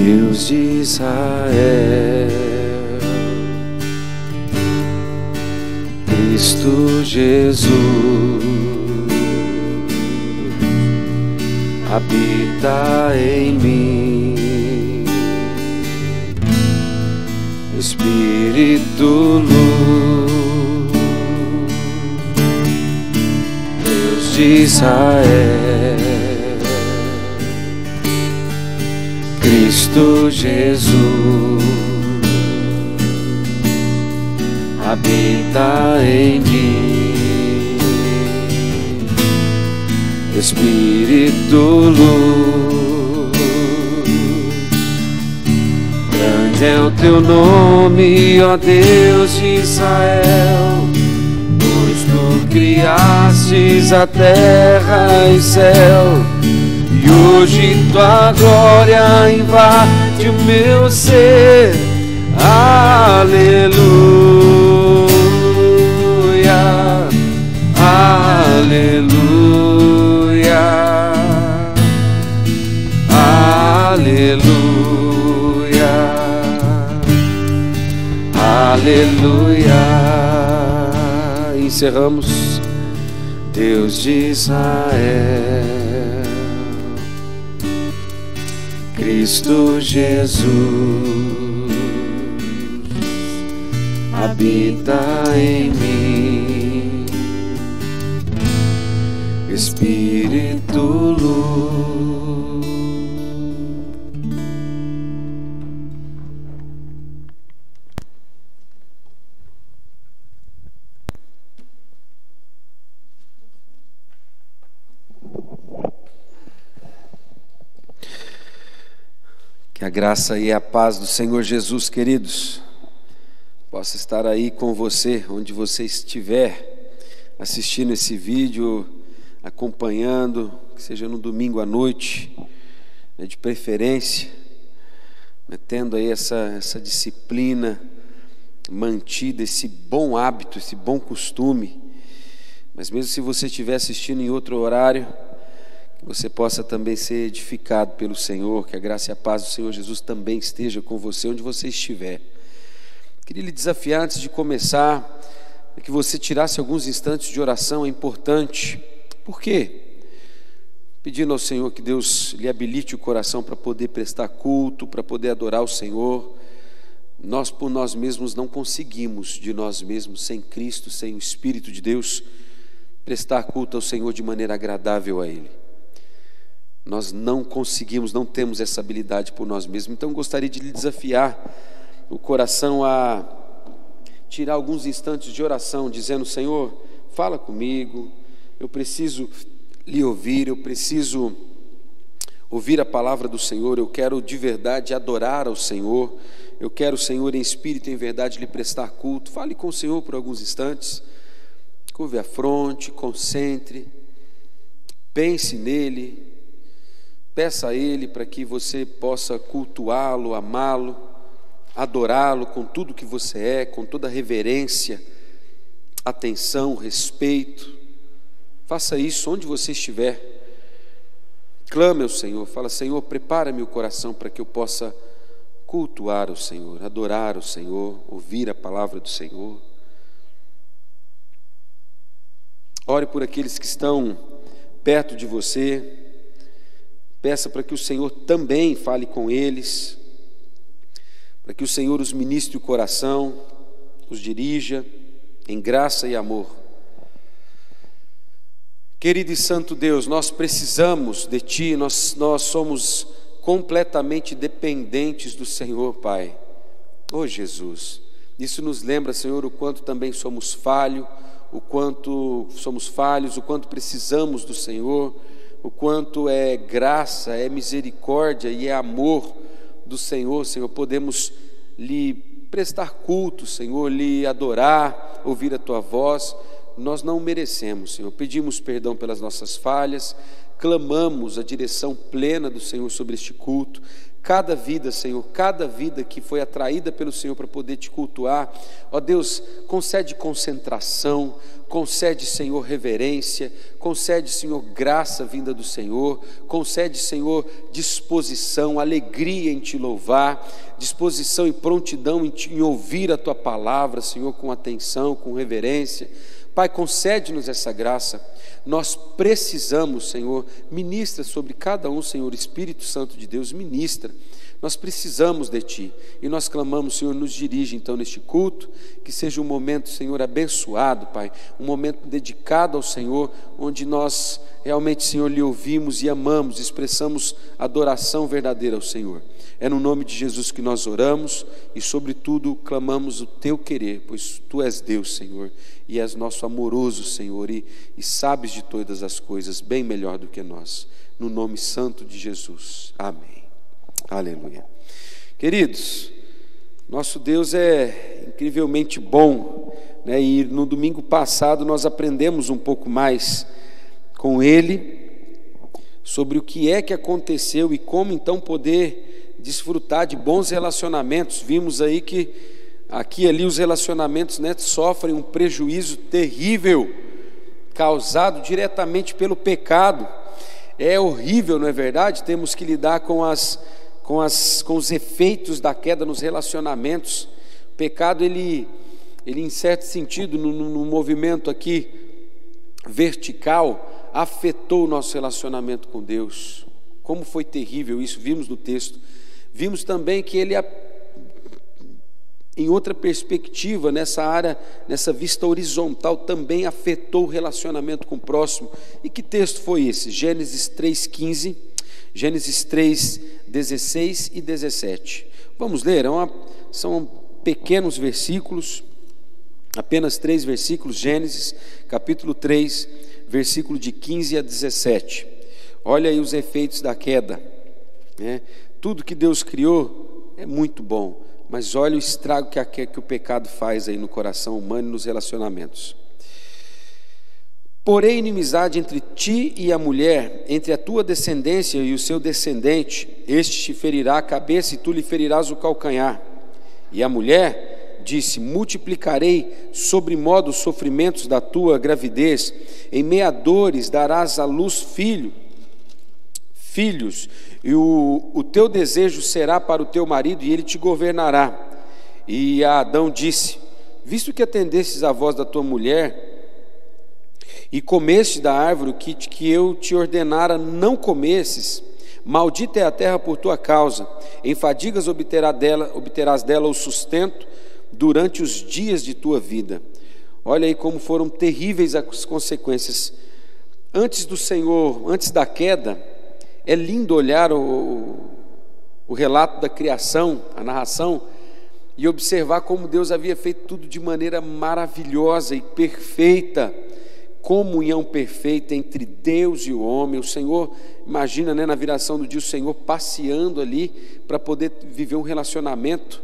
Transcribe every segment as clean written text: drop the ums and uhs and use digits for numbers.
Deus de Israel, Cristo Jesus, habita em mim, Espírito luz, Deus de Israel, Cristo Jesus, habita em mim, Espírito luz, grande é o teu nome, ó Deus de Israel, pois tu criastes a terra e céu, e hoje tua glória invade o meu ser. Aleluia, aleluia, aleluia, aleluia. Encerramos. Deus de Israel, Cristo Jesus, habita em mim, Espírito luz. Que a graça e a paz do Senhor Jesus, queridos, possa estar aí com você, onde você estiver, assistindo esse vídeo, acompanhando, que seja no domingo à noite, de preferência, tendo aí essa disciplina mantida, esse bom hábito, esse bom costume. Mas mesmo se você estiver assistindo em outro horário, que você possa também ser edificado pelo Senhor, que a graça e a paz do Senhor Jesus também esteja com você onde você estiver. Queria lhe desafiar, antes de começar, que você tirasse alguns instantes de oração. É importante. Por quê? Pedindo ao Senhor que Deus lhe habilite o coração para poder prestar culto, para poder adorar o Senhor. Nós por nós mesmos não conseguimos, de nós mesmos, sem Cristo, sem o Espírito de Deus, prestar culto ao Senhor de maneira agradável a Ele. Nós não conseguimos, não temos essa habilidade por nós mesmos. Então gostaria de lhe desafiar o coração a tirar alguns instantes de oração, dizendo: Senhor, fala comigo, eu preciso lhe ouvir, eu preciso ouvir a palavra do Senhor, eu quero de verdade adorar ao Senhor, eu quero, Senhor, em espírito e em verdade lhe prestar culto. Fale com o Senhor por alguns instantes, curve a fronte, concentre, pense nele, peça a Ele para que você possa cultuá-lo, amá-lo, adorá-lo com tudo que você é, com toda reverência, atenção, respeito. Faça isso onde você estiver. Clame ao Senhor, fala: Senhor, prepara meu coração para que eu possa cultuar o Senhor, adorar o Senhor, ouvir a palavra do Senhor. Ore por aqueles que estão perto de você. Peça para que o Senhor também fale com eles, para que o Senhor os ministre o coração, os dirija em graça e amor. Querido e santo Deus, nós precisamos de Ti, nós somos completamente dependentes do Senhor, Pai. Oh Jesus, isso nos lembra, Senhor, o quanto também somos falhos, o quanto precisamos do Senhor, o quanto é graça, é misericórdia e é amor do Senhor. Senhor, podemos lhe prestar culto, Senhor, lhe adorar, ouvir a Tua voz. Nós não merecemos, Senhor. Pedimos perdão pelas nossas falhas, clamamos a direção plena do Senhor sobre este culto, cada vida, Senhor, cada vida que foi atraída pelo Senhor para poder te cultuar, ó Deus, concede concentração, concede, Senhor, reverência, concede, Senhor, graça vinda do Senhor, concede, Senhor, disposição, alegria em te louvar, disposição e prontidão em ouvir a tua palavra, Senhor, com atenção, com reverência. Pai, concede-nos essa graça. Nós precisamos, Senhor, ministra sobre cada um, Senhor, Espírito Santo de Deus, ministra. Nós precisamos de Ti, e nós clamamos, Senhor, nos dirige então neste culto, que seja um momento, Senhor, abençoado, Pai, um momento dedicado ao Senhor, onde nós realmente, Senhor, lhe ouvimos e amamos, expressamos adoração verdadeira ao Senhor. É no nome de Jesus que nós oramos e, sobretudo, clamamos o Teu querer, pois Tu és Deus, Senhor, e és nosso amoroso Senhor, e sabes de todas as coisas bem melhor do que nós. No nome santo de Jesus. Amém. Aleluia. Queridos, nosso Deus é incrivelmente bom, né? E no domingo passado nós aprendemos um pouco mais com Ele sobre o que é que aconteceu e como então poder desfrutar de bons relacionamentos. Vimos aí que aqui e ali os relacionamentos, né, sofrem um prejuízo terrível causado diretamente pelo pecado. É horrível, não é verdade? Temos que lidar com os efeitos da queda nos relacionamentos. O pecado, ele em certo sentido, no movimento aqui vertical, afetou o nosso relacionamento com Deus. Como foi terrível isso, vimos no texto. Vimos também que ele, em outra perspectiva, nessa área, nessa vista horizontal, também afetou o relacionamento com o próximo. E que texto foi esse? Gênesis 3,15, Gênesis 3,16 e 17. Vamos ler, são pequenos versículos, apenas 3 versículos. Gênesis, capítulo 3, versículo de 15 a 17. Olha aí os efeitos da queda, né? Tudo que Deus criou é muito bom, mas olha o estrago que o pecado faz aí no coração humano e nos relacionamentos. Porém, inimizade entre ti e a mulher, entre a tua descendência e o seu descendente, este te ferirá a cabeça e tu lhe ferirás o calcanhar. E a mulher disse: multiplicarei sobremodo os sofrimentos da tua gravidez, em meia dores darás à luz filhos, e o teu desejo será para o teu marido, e ele te governará. E a Adão disse: visto que atendestes à voz da tua mulher, e comeste da árvore que eu te ordenara não comesses, maldita é a terra por tua causa, em fadigas obterás dela o sustento durante os dias de tua vida. Olha aí como foram terríveis as consequências. Antes do Senhor, antes da queda, é lindo olhar o relato da criação, a narração, e observar como Deus havia feito tudo de maneira maravilhosa e perfeita, comunhão perfeita entre Deus e o homem. O Senhor, imagina, né, na viração do dia, o Senhor passeando ali para poder viver um relacionamento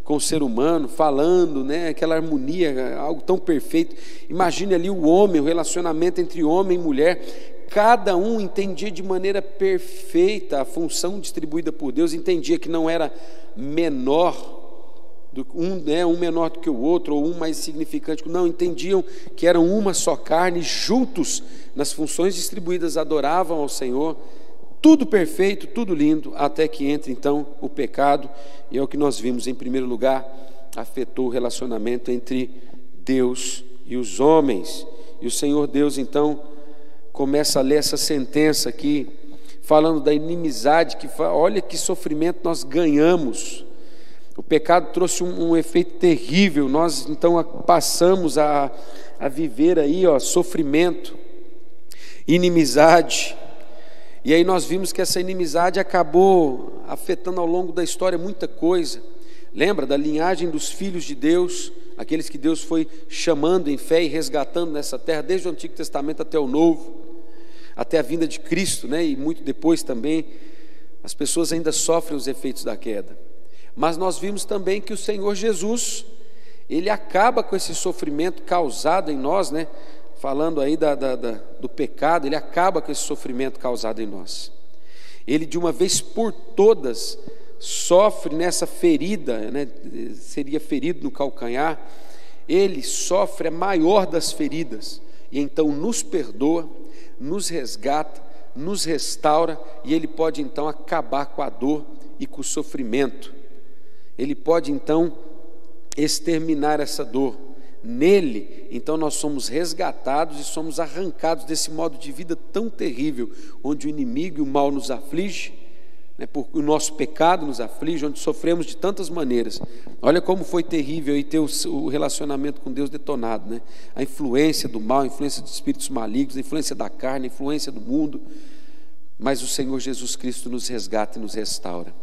com o ser humano, falando, né, aquela harmonia, algo tão perfeito. Imagine ali o homem, o relacionamento entre homem e mulher. Cada um entendia de maneira perfeita a função distribuída por Deus, entendia que não era menor, um menor do que o outro, ou um mais significante, não, entendiam que eram uma só carne, juntos nas funções distribuídas, adoravam ao Senhor, tudo perfeito, tudo lindo, até que entra então o pecado, e é o que nós vimos. Em primeiro lugar, afetou o relacionamento entre Deus e os homens, e o Senhor Deus então começa a ler essa sentença aqui, falando da inimizade, olha que sofrimento nós ganhamos. O pecado trouxe um efeito terrível. Nós então passamos a viver aí, sofrimento, inimizade. E aí nós vimos que essa inimizade acabou afetando ao longo da história muita coisa. Lembra da linhagem dos filhos de Deus, aqueles que Deus foi chamando em fé e resgatando nessa terra, desde o Antigo Testamento até o Novo, até a vinda de Cristo, né? E muito depois também. As pessoas ainda sofrem os efeitos da queda. Mas nós vimos também que o Senhor Jesus, Ele acaba com esse sofrimento causado em nós, né? Falando aí do pecado, Ele acaba com esse sofrimento causado em nós. Ele de uma vez por todas sofre nessa ferida, né, seria ferido no calcanhar, ele sofre a maior das feridas, e então nos perdoa, nos resgata, nos restaura, e ele pode então acabar com a dor e com o sofrimento. Ele pode então exterminar essa dor. Nele, então, nós somos resgatados e somos arrancados desse modo de vida tão terrível, onde o inimigo e o mal nos aflige, né, porque o nosso pecado nos aflige, onde sofremos de tantas maneiras. Olha como foi terrível aí ter o relacionamento com Deus detonado, né? A influência do mal, a influência de espíritos malignos, a influência da carne, a influência do mundo. Mas o Senhor Jesus Cristo nos resgata e nos restaura,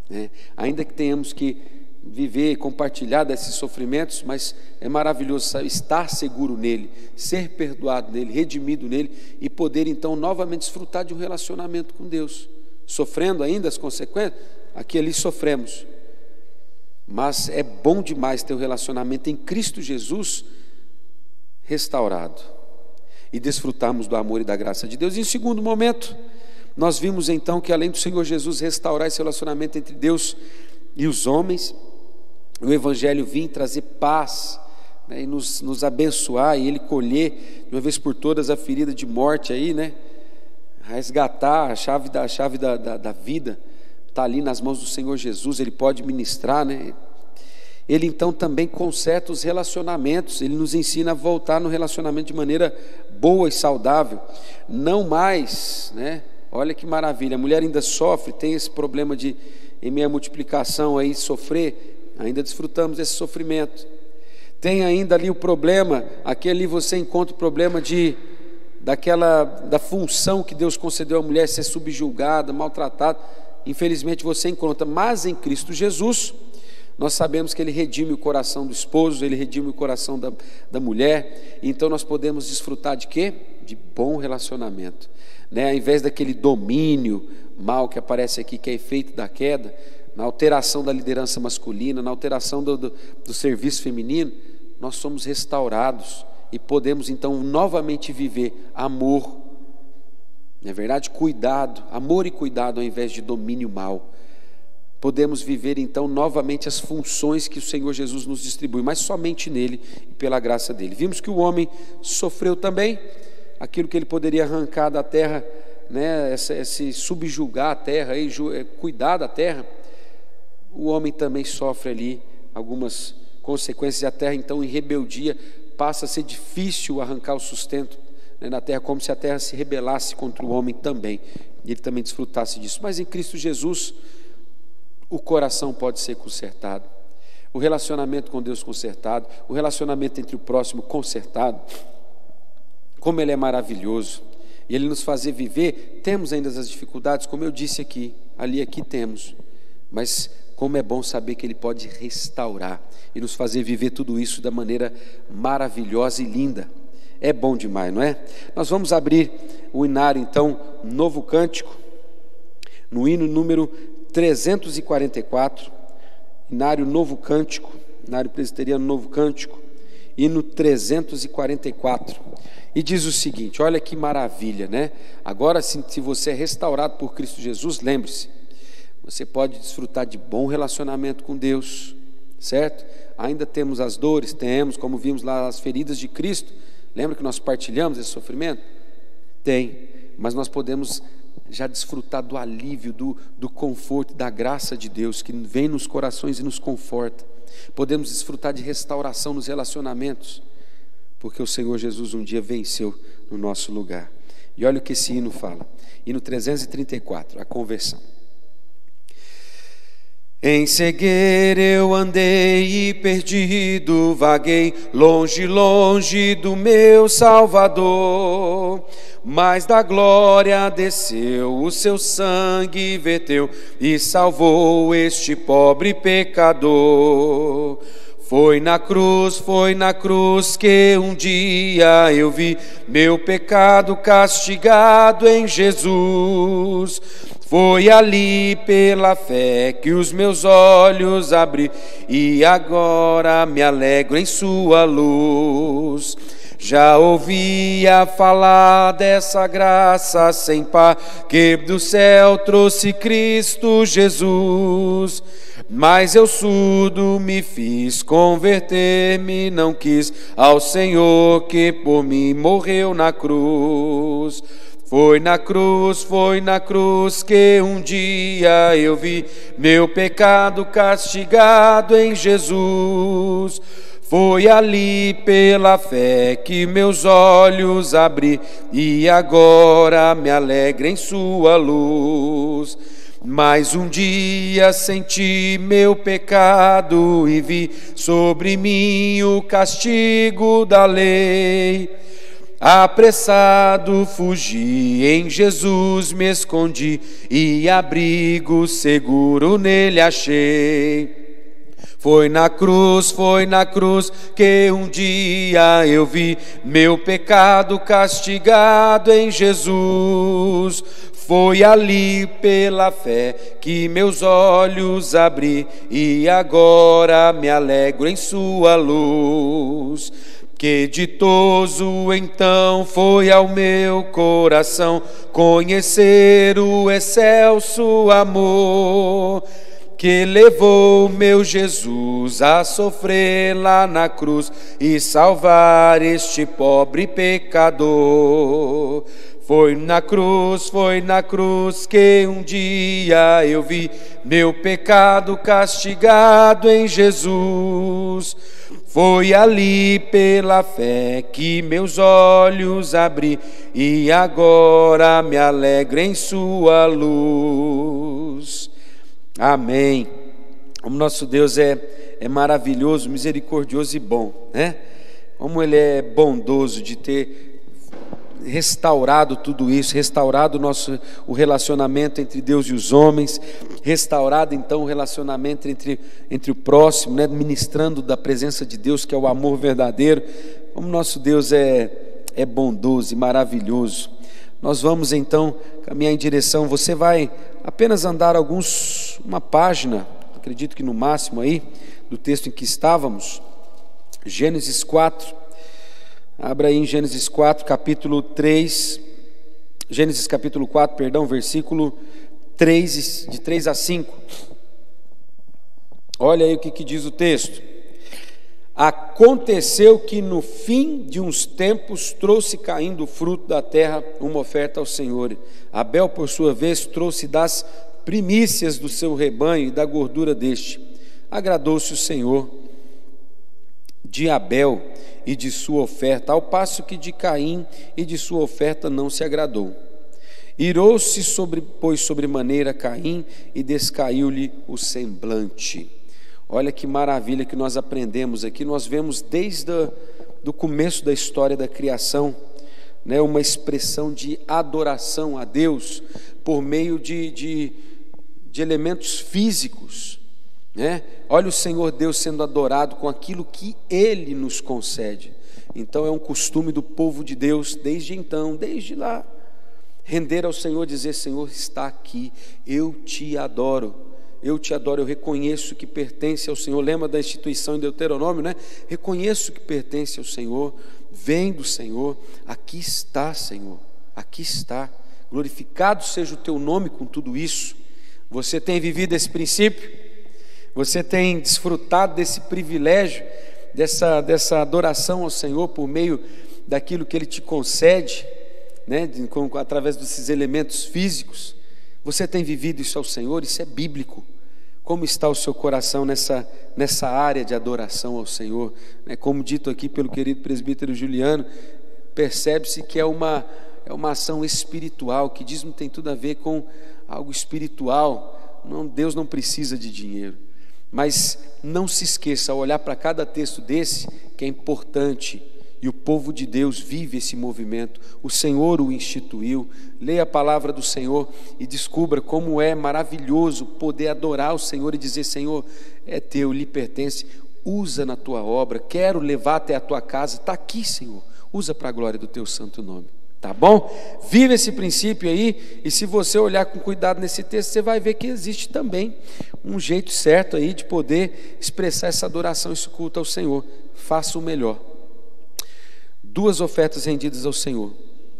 né? Ainda que tenhamos que viver e compartilhar desses sofrimentos, mas é maravilhoso estar seguro nele, ser perdoado nele, redimido nele, e poder então novamente desfrutar de um relacionamento com Deus, sofrendo ainda as consequências, aqui ali sofremos, mas é bom demais ter um relacionamento em Cristo Jesus restaurado, e desfrutarmos do amor e da graça de Deus. Em segundo momento, nós vimos então que além do Senhor Jesus restaurar esse relacionamento entre Deus e os homens, o Evangelho vinha trazer paz, né, e nos abençoar, e ele colher de uma vez por todas a ferida de morte aí, né, resgatar a chave da vida, está ali nas mãos do Senhor Jesus, ele pode ministrar, né? Ele então também conserta os relacionamentos, ele nos ensina a voltar no relacionamento de maneira boa e saudável, não mais, né? Olha que maravilha, a mulher ainda sofre, tem esse problema de, em meia multiplicação aí, sofrer, ainda desfrutamos desse sofrimento. Tem ainda ali o problema, aqui ali você encontra o problema da função que Deus concedeu à mulher, ser subjugada, maltratada, infelizmente você encontra, mas em Cristo Jesus, nós sabemos que ele redime o coração do esposo, ele redime o coração da mulher, então nós podemos desfrutar de quê? De bom relacionamento, né? Ao invés daquele domínio mal que aparece aqui, que é efeito da queda, na alteração da liderança masculina, na alteração do serviço feminino, nós somos restaurados e podemos então novamente viver amor, não é verdade? Cuidado, amor e cuidado ao invés de domínio mal. Podemos viver então novamente as funções que o Senhor Jesus nos distribui, mas somente nele e pela graça dele. Vimos que o homem sofreu também aquilo que ele poderia arrancar da terra, né? Esse subjugar a terra, cuidar da terra. O homem também sofre ali algumas consequências, e a terra então em rebeldia passa a ser difícil arrancar o sustento, né, na terra, como se a terra se rebelasse contra o homem também, e ele também desfrutasse disso. Mas em Cristo Jesus o coração pode ser consertado, o relacionamento com Deus consertado, o relacionamento entre o próximo consertado. Como ele é maravilhoso, e ele nos fazer viver. Temos ainda as dificuldades, como eu disse aqui temos, mas como é bom saber que ele pode restaurar e nos fazer viver tudo isso da maneira maravilhosa e linda. É bom demais, não é? Nós vamos abrir o inário então, Novo Cântico, no hino número 344, inário Novo Cântico, inário presbiteriano Novo Cântico, hino 344, e diz o seguinte, olha que maravilha, né? Agora, se você é restaurado por Cristo Jesus, lembre-se, você pode desfrutar de bom relacionamento com Deus, certo? Ainda temos as dores, como vimos lá, as feridas de Cristo. Lembra que nós partilhamos esse sofrimento? Tem, mas nós podemos já desfrutar do alívio, do conforto, da graça de Deus, que vem nos corações e nos conforta. Podemos desfrutar de restauração nos relacionamentos, porque o Senhor Jesus um dia venceu no nosso lugar. E olha o que esse hino fala, hino 334, a conversão. Em cegueira eu andei e perdido, vaguei longe, longe do meu Salvador. Mas da glória desceu, o seu sangue verteu e salvou este pobre pecador. Foi na cruz que um dia eu vi meu pecado castigado em Jesus. Foi ali pela fé que os meus olhos abri e agora me alegro em sua luz. Já ouvia falar dessa graça sem par, que do céu trouxe Cristo Jesus. Mas eu surdo me fiz, converter-me não quis ao Senhor que por mim morreu na cruz. Foi na cruz que um dia eu vi meu pecado castigado em Jesus. Foi ali pela fé que meus olhos abri e agora me alegro em sua luz. Mas um dia senti meu pecado e vi sobre mim o castigo da lei. Apressado fugi, em Jesus me escondi e abrigo seguro nele achei. Foi na cruz que um dia eu vi meu pecado castigado em Jesus. Foi ali pela fé que meus olhos abri e agora me alegro em sua luz. Que ditoso então foi ao meu coração conhecer o excelso amor que levou meu Jesus a sofrer lá na cruz e salvar este pobre pecador. Foi na cruz que um dia eu vi meu pecado castigado em Jesus. Foi ali pela fé que meus olhos abri e agora me alegro em sua luz. Amém. O nosso Deus é maravilhoso, misericordioso e bom, né? Como Ele é bondoso de ter restaurado tudo isso, restaurado o relacionamento entre Deus e os homens, restaurado então o relacionamento entre o próximo, né? Ministrando da presença de Deus, que é o amor verdadeiro. Como nosso Deus é bondoso e maravilhoso. Nós vamos então caminhar em direção, você vai apenas andar uma página, acredito que no máximo aí, do texto em que estávamos, Gênesis 4, abra aí em Gênesis 4, capítulo 3, Gênesis capítulo 4, perdão, versículo 3, de 3 a 5, olha aí o que diz o texto. Aconteceu que no fim de uns tempos trouxe Caim do fruto da terra uma oferta ao Senhor. Abel, por sua vez, trouxe das primícias do seu rebanho e da gordura deste. Agradou-se o Senhor de Abel e de sua oferta, ao passo que de Caim e de sua oferta não se agradou. Irou-se pois sobremaneira Caim e descaiu-lhe o semblante. Olha que maravilha que nós aprendemos aqui. Nós vemos desde do começo da história da criação, né, uma expressão de adoração a Deus por meio de elementos físicos, né? Olha o Senhor Deus sendo adorado com aquilo que Ele nos concede. Então é um costume do povo de Deus desde então, desde lá, render ao Senhor, dizer: Senhor está aqui, eu te adoro, eu reconheço que pertence ao Senhor. Lembra da instituição em Deuteronômio, né? Reconheço que pertence ao Senhor, vem do Senhor, aqui está, Senhor, aqui está, glorificado seja o teu nome com tudo isso. Você tem vivido esse princípio? Você tem desfrutado desse privilégio, dessa adoração ao Senhor por meio daquilo que Ele te concede, né? Através desses elementos físicos? Você tem vivido isso ao Senhor? Isso é bíblico. Como está o seu coração nessa área de adoração ao Senhor? Como dito aqui pelo querido presbítero Juliano, percebe-se que é uma ação espiritual, que dízimo tem tudo a ver com algo espiritual. Deus não precisa de dinheiro. Mas não se esqueça, ao olhar para cada texto desse, que é importante, e o povo de Deus vive esse movimento, o Senhor o instituiu. Leia a palavra do Senhor e descubra como é maravilhoso poder adorar o Senhor e dizer: Senhor, é teu, lhe pertence, usa na tua obra, quero levar até a tua casa, está aqui, Senhor, usa para a glória do teu santo nome, tá bom? Vive esse princípio aí, e se você olhar com cuidado nesse texto, você vai ver que existe também um jeito certo aí de poder expressar essa adoração, esse culto ao Senhor. Faça o melhor. 2 ofertas rendidas ao Senhor.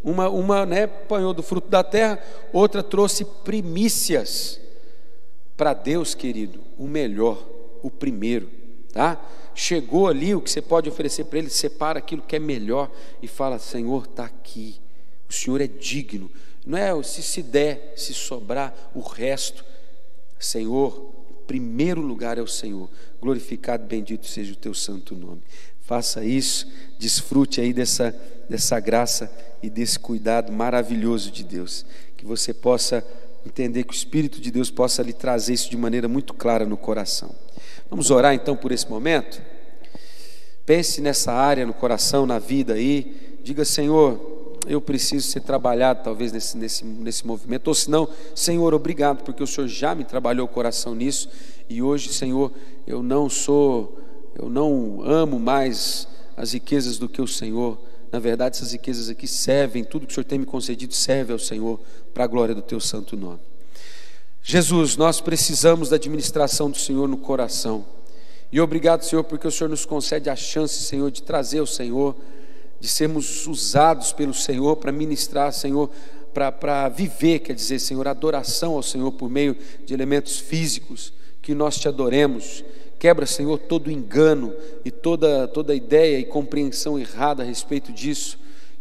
Uma apanhou do fruto da terra, outra trouxe primícias para Deus, querido, o melhor, o primeiro, tá? Chegou ali, o que você pode oferecer para Ele, separa aquilo que é melhor e fala: Senhor, está aqui, o Senhor é digno. Não é se der, se sobrar o resto, Senhor, em primeiro lugar é o Senhor. Glorificado, bendito seja o teu santo nome. Faça isso, desfrute aí dessa graça e desse cuidado maravilhoso de Deus, que você possa entender, que o Espírito de Deus possa lhe trazer isso de maneira muito clara no coração. Vamos orar então por esse momento? Pense nessa área no coração, na vida aí, diga: Senhor, eu preciso ser trabalhado talvez nesse movimento, ou se não, Senhor, obrigado, porque o Senhor já me trabalhou o coração nisso, e hoje, Senhor, eu não amo mais as riquezas do que o Senhor. Na verdade, essas riquezas aqui servem, tudo que o Senhor tem me concedido serve ao Senhor, para a glória do teu santo nome. Jesus, nós precisamos da administração do Senhor no coração, e obrigado, Senhor, porque o Senhor nos concede a chance, Senhor, de trazer ao Senhor, de sermos usados pelo Senhor para ministrar, Senhor, para viver, quer dizer, Senhor, adoração ao Senhor por meio de elementos físicos, que nós te adoremos. Quebra, Senhor, todo engano e toda ideia e compreensão errada a respeito disso,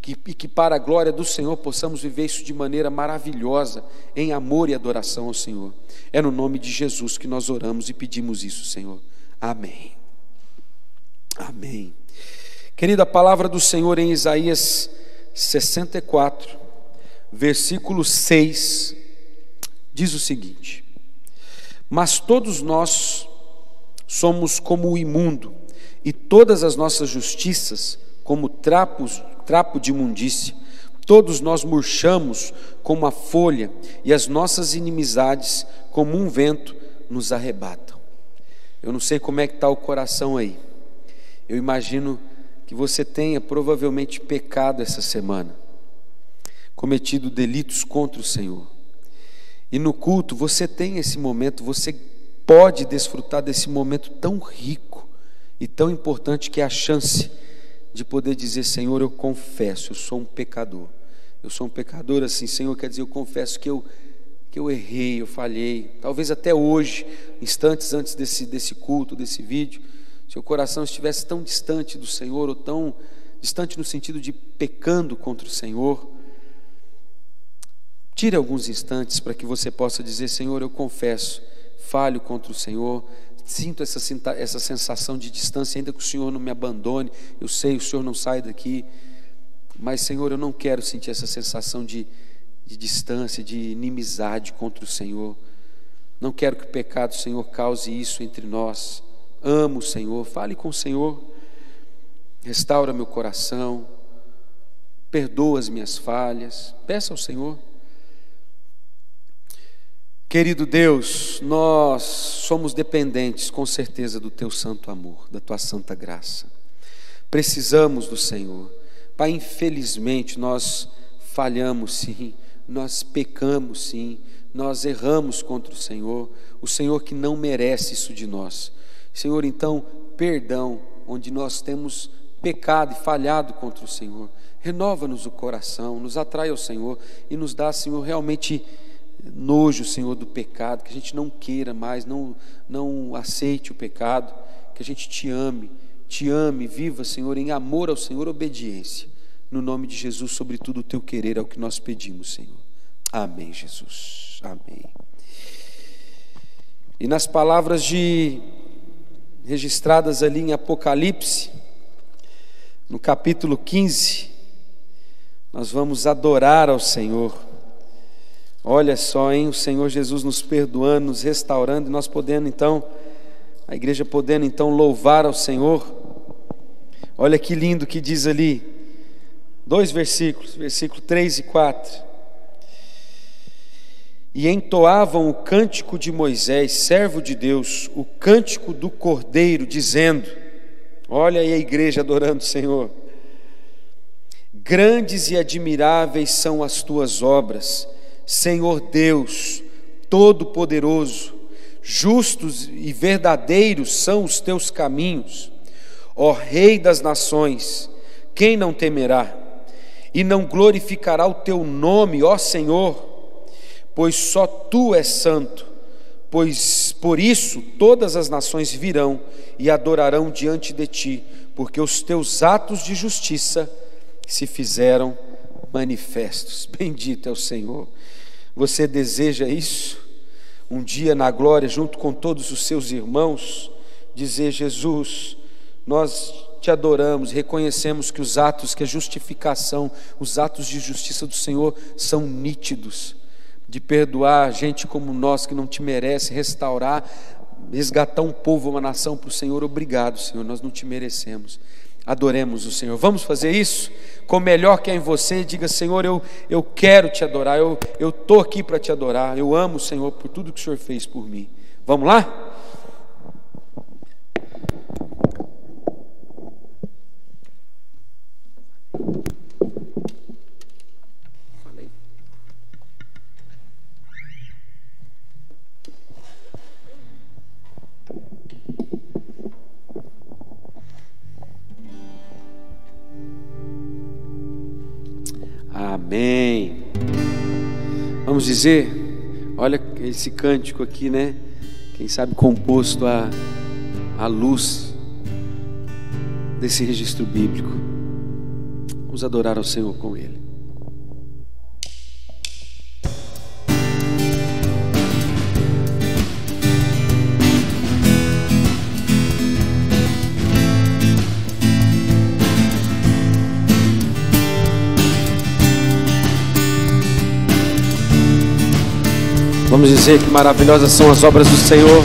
e que para a glória do Senhor possamos viver isso de maneira maravilhosa, em amor e adoração ao Senhor. É no nome de Jesus que nós oramos e pedimos isso, Senhor. Amém. Amém. Querida, a palavra do Senhor em Isaías 64, versículo 6, diz o seguinte: mas todos nós somos como o imundo, e todas as nossas justiças como trapo de imundícia. Todos nós murchamos como a folha, e as nossas inimizades como um vento nos arrebatam. Eu não sei como é que está o coração aí. Eu imagino que você tenha provavelmente pecado essa semana, cometido delitos contra o Senhor. E no culto você tem esse momento, você pode desfrutar desse momento tão rico e tão importante, que é a chance de poder dizer: Senhor, eu confesso, eu sou um pecador. Eu sou um pecador, assim, Senhor, quer dizer, eu confesso que eu errei, eu falhei. Talvez até hoje, instantes antes desse culto, desse vídeo, seu coração estivesse tão distante do Senhor, ou tão distante no sentido de pecando contra o Senhor. Tire alguns instantes para que você possa dizer: Senhor, eu confesso, falho contra o Senhor, sinto essa sensação de distância, ainda que o Senhor não me abandone, eu sei, o Senhor não sai daqui, mas, Senhor, eu não quero sentir essa sensação de distância, de inimizade contra o Senhor. Não quero que o pecado, Senhor, cause isso entre nós. Amo o Senhor, fale com o Senhor, restaura meu coração, perdoa as minhas falhas, peça ao Senhor. Querido Deus, nós somos dependentes com certeza do teu santo amor, da tua santa graça. Precisamos do Senhor. Pai, infelizmente nós falhamos sim, nós pecamos sim, nós erramos contra o Senhor que não merece isso de nós. Senhor, então, perdão onde nós temos pecado e falhado contra o Senhor. Renova-nos o coração, nos atrai ao Senhor e nos dá, Senhor, realmente nojo, Senhor, do pecado, que a gente não queira mais, não aceite o pecado, que a gente te ame, viva, Senhor, em amor ao Senhor, obediência. No nome de Jesus, sobretudo o teu querer é o que nós pedimos, Senhor. Amém, Jesus. Amém. E nas palavras registradas ali em Apocalipse, no capítulo 15, nós vamos adorar ao Senhor. Olha só, hein? O Senhor Jesus nos perdoando, nos restaurando, e nós podendo então, a igreja podendo então louvar ao Senhor. Olha que lindo que diz ali, 2 versículos, versículo 3 e 4. E entoavam o cântico de Moisés, servo de Deus, o cântico do Cordeiro, dizendo, olha aí a igreja adorando o Senhor: grandes e admiráveis são as tuas obras, Senhor Deus Todo-Poderoso, justos e verdadeiros são os teus caminhos, ó Rei das nações. quem não temerá? E não glorificará o teu nome, ó Senhor? Pois só tu és santo. Pois por isso todas as nações virão e adorarão diante de ti, porque os teus atos de justiça se fizeram manifestos. Bendito é o Senhor. Você deseja isso? Um dia na glória, junto com todos os seus irmãos, dizer: Jesus, nós te adoramos, reconhecemos que os atos, que a justificação, os atos de justiça do Senhor são nítidos, de perdoar gente como nós que não te merece, restaurar, resgatar um povo, uma nação para o Senhor. Obrigado, Senhor, nós não te merecemos. Adoremos o Senhor. Vamos fazer isso? Com o melhor que é em você, diga: Senhor, eu quero te adorar, eu estou aqui para te adorar, eu amo o Senhor por tudo que o Senhor fez por mim. Vamos lá? Amém. Vamos dizer, olha esse cântico aqui, né? Quem sabe composto à luz desse registro bíblico. Vamos adorar ao Senhor com ele. Vamos dizer que maravilhosas são as obras do Senhor.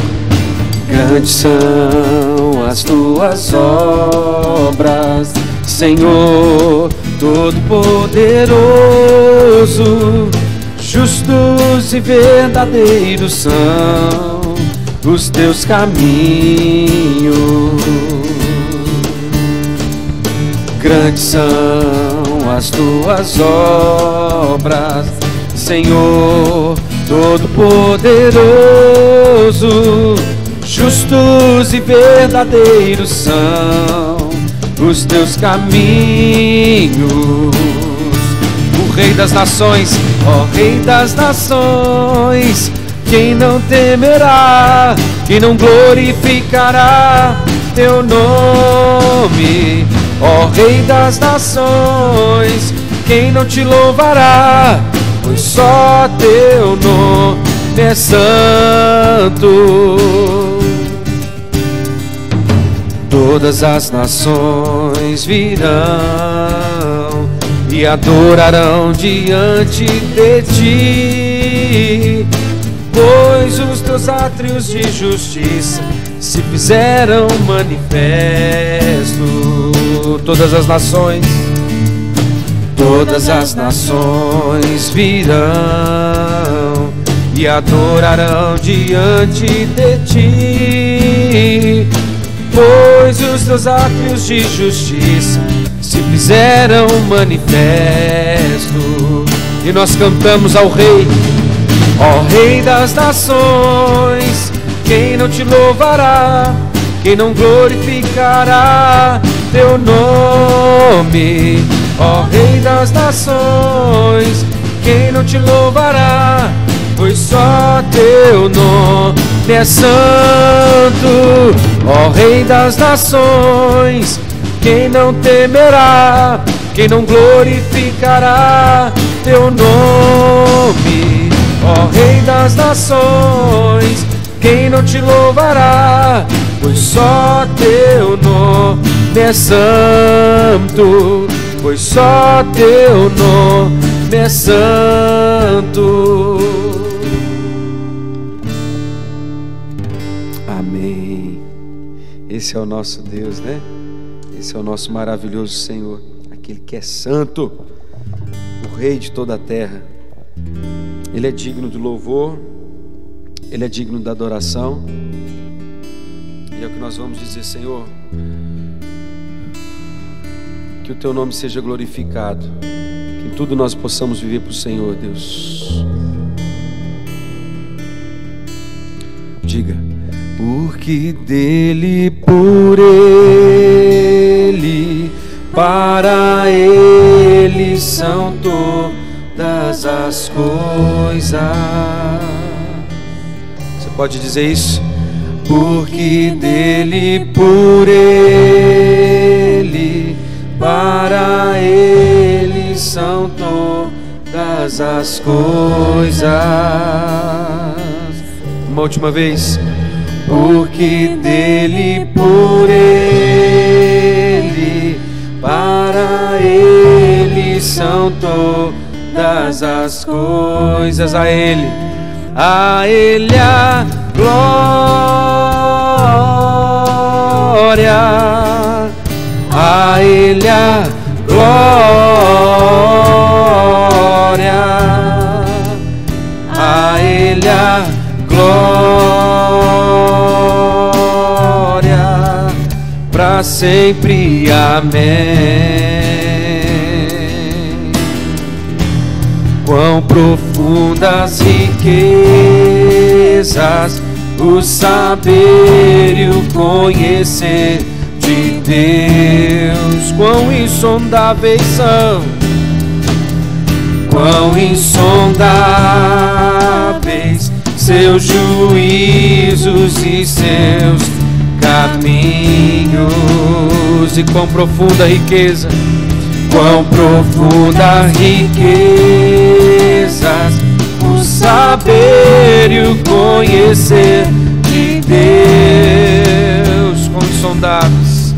Grandes são as tuas obras, Senhor Todo-Poderoso. Justos e verdadeiros são os teus caminhos. Grandes são as tuas obras, Senhor Todo-Poderoso. Justos e verdadeiros são os teus caminhos. O Rei das Nações, ó Rei das Nações, quem não temerá, quem não glorificará teu nome? Ó Rei das Nações, quem não te louvará? Pois só teu nome é santo. Todas as nações virão e adorarão diante de ti, pois os teus átrios de justiça se fizeram manifesto. Todas as nações virão e adorarão diante de ti, pois os teus átrios de justiça se fizeram manifesto. E nós cantamos ao Rei, ó Rei das Nações, quem não te louvará, quem não glorificará teu nome? Ó Rei das Nações, quem não te louvará? Pois só teu nome é santo. Ó Rei das Nações, quem não temerá, quem não glorificará teu nome? Ó Rei das Nações, quem não te louvará? Pois só teu nome é santo. Pois só teu nome é santo. Amém. Esse é o nosso Deus, né? Esse é o nosso maravilhoso Senhor, aquele que é santo, o Rei de toda a terra. Ele é digno do louvor, Ele é digno da adoração. E é o que nós vamos dizer: Senhor, que o teu nome seja glorificado, que em tudo nós possamos viver para o Senhor, Deus. Diga: porque dele, por ele, para Ele são todas as coisas. Você pode dizer isso? Porque dele, por Ele, para Ele são todas as coisas. Uma última vez. Porque dele, por Ele, para Ele são todas as coisas. A Ele a glória, a Ele a glória, a Ele a glória, para sempre, amém. Quão profundas riquezas o saber e o conhecer de Deus, quão insondáveis são, quão insondáveis seus juízos e seus caminhos. E quão profunda riqueza, quão profunda riquezas o saber e o conhecer de Deus. Quão insondáveis,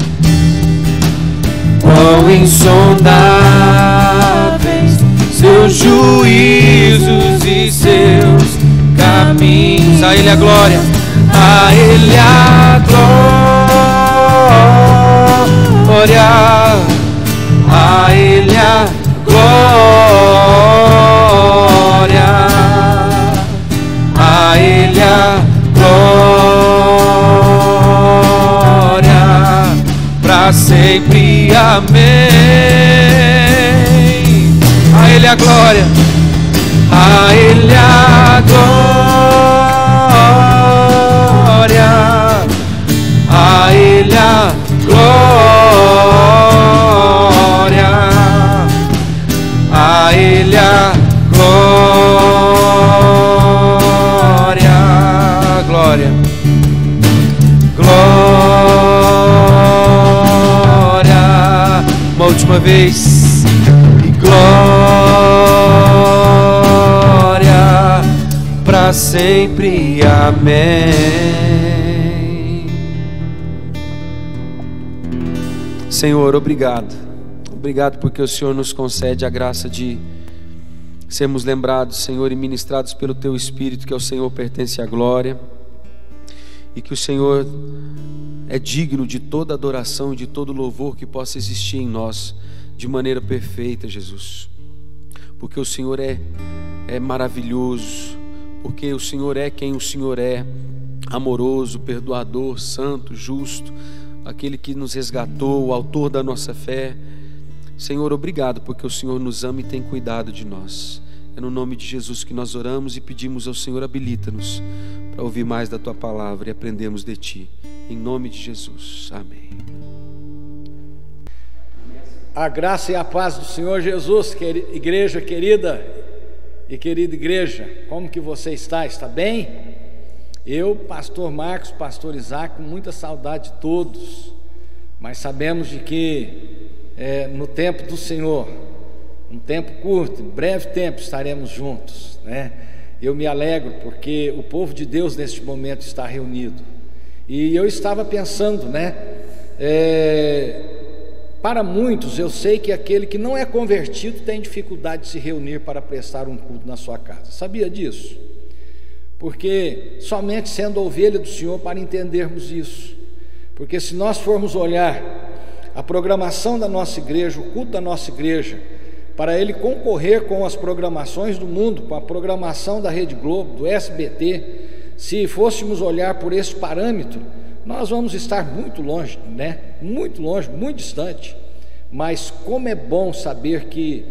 quão insondáveis seus juízos e seus caminhos. A Ele a glória, a Ele a glória, a Ele a glória, a Ele a glória, para sempre, amém. A Ele a glória, a Ele a glória, a Ele a glória, a Ele a glória, glória, glória. Uma última vez. E glória para sempre, amém. Senhor, obrigado. Obrigado porque o Senhor nos concede a graça de sermos lembrados, Senhor, e ministrados pelo Teu Espírito, que ao Senhor pertence a glória, e que o Senhor é digno de toda adoração e de todo louvor que possa existir em nós, de maneira perfeita, Jesus. Porque o Senhor é maravilhoso, porque o Senhor é quem o Senhor é, amoroso, perdoador, santo, justo, aquele que nos resgatou, o autor da nossa fé. Senhor, obrigado porque o Senhor nos ama e tem cuidado de nós. É no nome de Jesus que nós oramos e pedimos ao Senhor, habilita-nos para ouvir mais da Tua palavra e aprendermos de Ti. Em nome de Jesus, amém. A graça e a paz do Senhor Jesus, igreja querida e querida igreja, como que você está? Está bem? Eu, pastor Marcos, pastor Isaac, com muita saudade de todos, mas sabemos de que no tempo do Senhor, um tempo curto, em breve tempo estaremos juntos, né? Eu me alegro porque o povo de Deus neste momento está reunido, e eu estava pensando, né? Para muitos, eu sei que aquele que não é convertido tem dificuldade de se reunir para prestar um culto na sua casa. Sabia disso? Porque somente sendo ovelha do Senhor para entendermos isso. Porque se nós formos olhar a programação da nossa igreja, o culto da nossa igreja, para ele concorrer com as programações do mundo, com a programação da Rede Globo, do SBT, se fôssemos olhar por esse parâmetro, nós vamos estar muito longe, né? Muito longe, muito distante. Mas como é bom saber que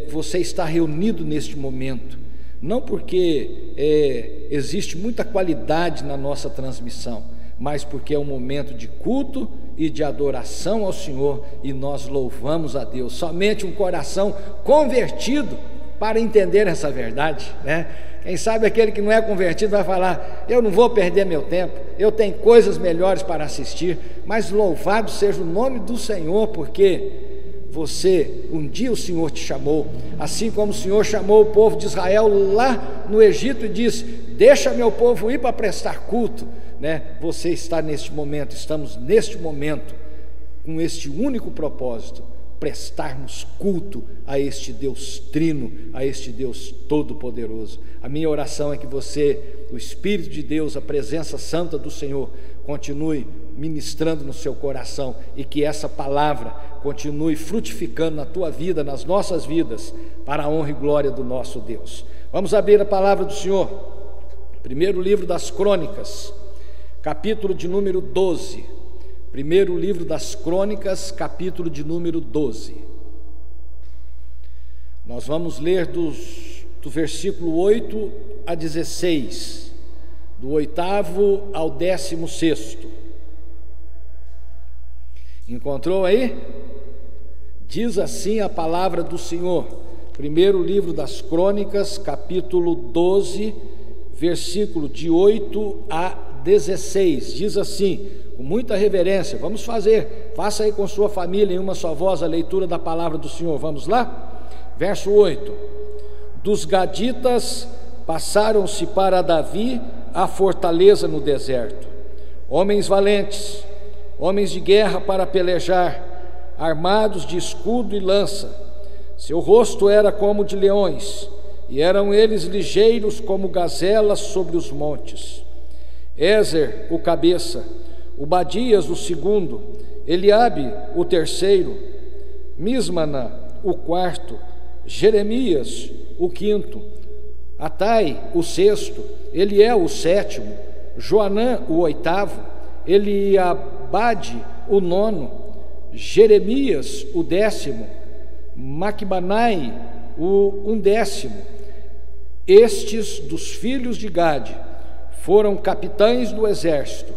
você está reunido neste momento, não porque existe muita qualidade na nossa transmissão, mas porque é um momento de culto e de adoração ao Senhor, e nós louvamos a Deus. Somente um coração convertido para entender essa verdade, né? Quem sabe aquele que não é convertido vai falar: eu não vou perder meu tempo, eu tenho coisas melhores para assistir. Mas louvado seja o nome do Senhor, porque um dia o Senhor te chamou, assim como o Senhor chamou o povo de Israel lá no Egito e disse: deixa meu povo ir para prestar culto, né? Você está neste momento, estamos neste momento com este único propósito: prestarmos culto a este Deus trino, a este Deus todo-poderoso. A minha oração é que você, o Espírito de Deus, a presença santa do Senhor, continue ministrando no seu coração, e que essa palavra continue frutificando na tua vida, nas nossas vidas, para a honra e glória do nosso Deus. Vamos abrir a palavra do Senhor. Primeiro livro das Crônicas, capítulo de número 12. Primeiro livro das Crônicas, capítulo de número 12. Nós vamos ler do versículo 8 a 16, do 8º ao 16º. Encontrou aí? Diz assim a palavra do Senhor. Primeiro livro das Crônicas, capítulo 12, versículo de 8 a 16. Diz assim, com muita reverência, faça aí com sua família em uma só voz a leitura da palavra do Senhor. Vamos lá? Verso 8: dos gaditas passaram-se para Davi a fortaleza no deserto, homens valentes, homens de guerra para pelejar, armados de escudo e lança. Seu rosto era como de leões, e eram eles ligeiros como gazelas sobre os montes. Ézer, o cabeça, Obadias, o segundo, Eliabe, o terceiro, Mismana, o quarto, Jeremias, o quinto, Atai, o sexto, Eliel, o sétimo, Joanã, o oitavo, Eliabade, o nono, Jeremias, o décimo, Macbanai, o undécimo. Estes dos filhos de Gade foram capitães do exército.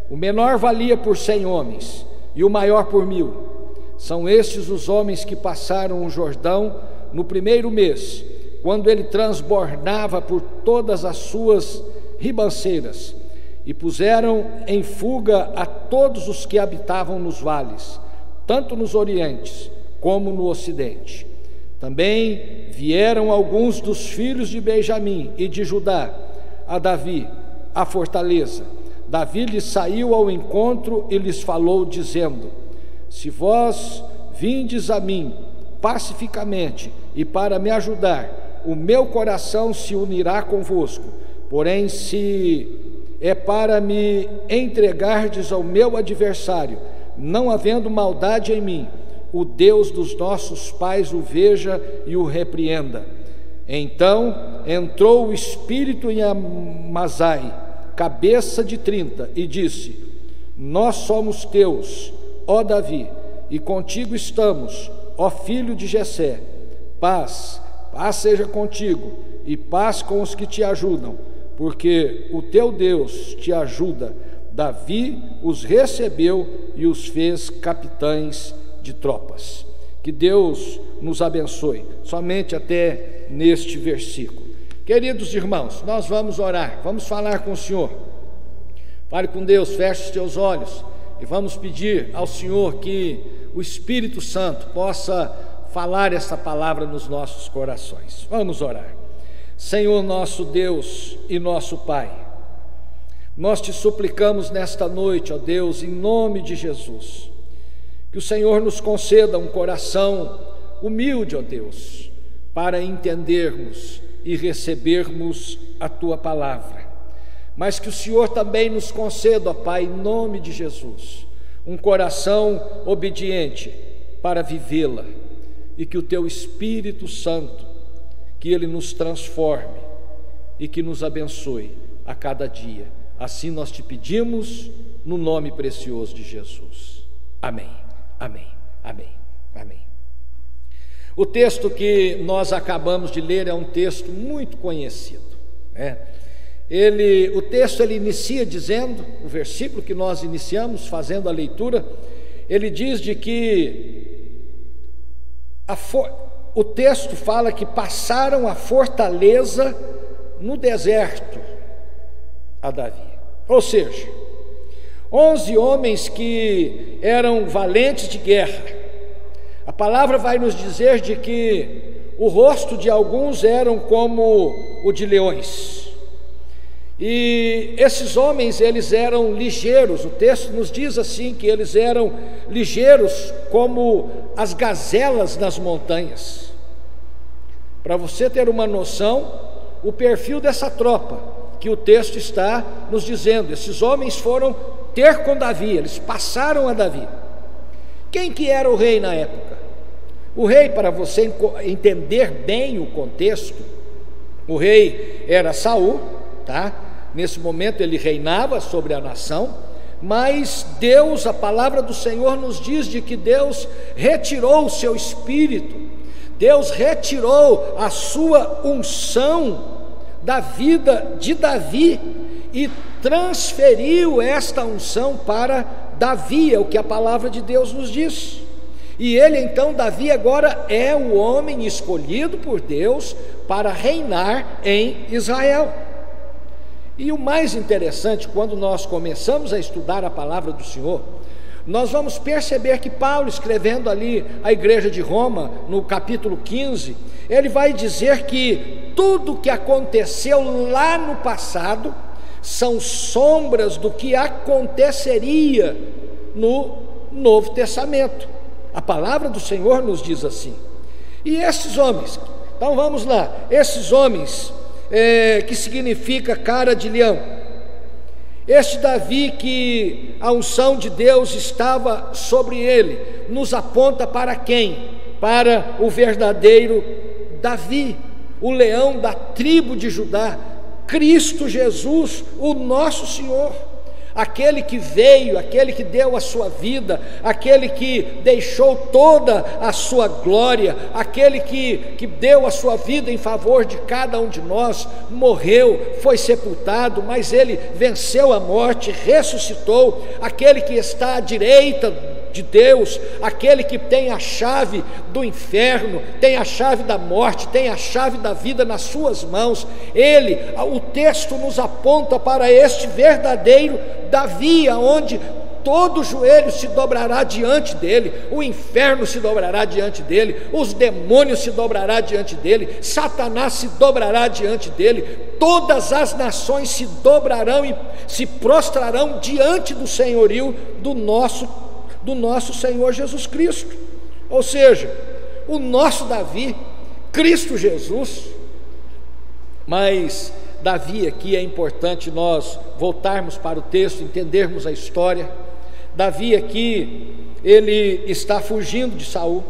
O menor valia por 100 homens e o maior por 1000. São estes os homens que passaram o Jordão no primeiro mês, quando ele transbordava por todas as suas ribanceiras, e puseram em fuga a todos os que habitavam nos vales, tanto nos orientes como no ocidente. Também vieram alguns dos filhos de Benjamim e de Judá a Davi, à fortaleza. Davi lhes saiu ao encontro e lhes falou, dizendo: se vós vindes a mim pacificamente e para me ajudar, o meu coração se unirá convosco. Porém, se é para me entregardes ao meu adversário, não havendo maldade em mim, o Deus dos nossos pais o veja e o repreenda. Então entrou o Espírito em Amazai, cabeça de 30, e disse: nós somos teus, ó Davi, e contigo estamos, ó filho de Jessé. Paz seja contigo, e paz com os que te ajudam, porque o teu Deus te ajuda. Davi os recebeu e os fez capitães de tropas. Que Deus nos abençoe, somente até neste versículo. Queridos irmãos, nós vamos orar, vamos falar com o Senhor. Fale com Deus, feche os teus olhos e vamos pedir ao Senhor que o Espírito Santo possa falar essa palavra nos nossos corações. Vamos orar. Senhor nosso Deus e nosso Pai, nós te suplicamos nesta noite, ó Deus, em nome de Jesus, que o Senhor nos conceda um coração humilde, ó Deus, para entendermos e recebermos a Tua palavra, mas que o Senhor também nos conceda, ó Pai, em nome de Jesus, um coração obediente para vivê-la, e que o Teu Espírito Santo, que Ele nos transforme e que nos abençoe a cada dia. Assim nós te pedimos, no nome precioso de Jesus. Amém, amém, amém, amém. O texto que nós acabamos de ler é um texto muito conhecido, né? O texto inicia dizendo, o versículo que nós iniciamos fazendo a leitura, ele diz de que o texto fala que passaram a fortaleza no deserto a Davi. Ou seja, 11 homens que eram valentes de guerra. A palavra vai nos dizer de que o rosto de alguns eram como o de leões. E esses homens, eles eram ligeiros. O texto nos diz assim, que eles eram ligeiros como as gazelas nas montanhas. Para você ter uma noção, o perfil dessa tropa que o texto está nos dizendo, esses homens foram ter com Davi, eles passaram a Davi. Quem que era o rei na época? O rei, para você entender bem o contexto, o rei era Saul, tá? Nesse momento ele reinava sobre a nação, mas Deus, a palavra do Senhor nos diz de que Deus retirou o seu espírito, Deus retirou a sua unção da vida de Davi e transferiu esta unção para Davi, é o que a palavra de Deus nos diz. E ele então, Davi, agora é o homem escolhido por Deus para reinar em Israel. E o mais interessante, quando nós começamos a estudar a palavra do Senhor, nós vamos perceber que Paulo, escrevendo ali a igreja de Roma, no capítulo 15, ele vai dizer que tudo que aconteceu lá no passado são sombras do que aconteceria no Novo Testamento. A palavra do Senhor nos diz assim. E esses homens, então vamos lá, esses homens, que significa cara de leão, este Davi que a unção de Deus estava sobre ele, nos aponta para quem? Para o verdadeiro Davi, o leão da tribo de Judá, Cristo Jesus, o nosso Senhor, aquele que veio, aquele que deu a sua vida, aquele que deixou toda a sua glória, aquele que deu a sua vida em favor de cada um de nós, morreu, foi sepultado, mas ele venceu a morte, ressuscitou, aquele que está à direita de Deus, aquele que tem a chave do inferno, tem a chave da morte, tem a chave da vida nas suas mãos. Ele, o texto nos aponta para este verdadeiro Davi, aonde todo joelho se dobrará diante dele, o inferno se dobrará diante dele, os demônios se dobrará diante dele, Satanás se dobrará diante dele, todas as nações se dobrarão e se prostrarão diante do senhorio do nosso Senhor Jesus Cristo. Ou seja, o nosso Davi, Cristo Jesus. Mas Davi aqui é importante nós voltarmos para o texto, entendermos a história. Davi aqui, ele está fugindo de Saul,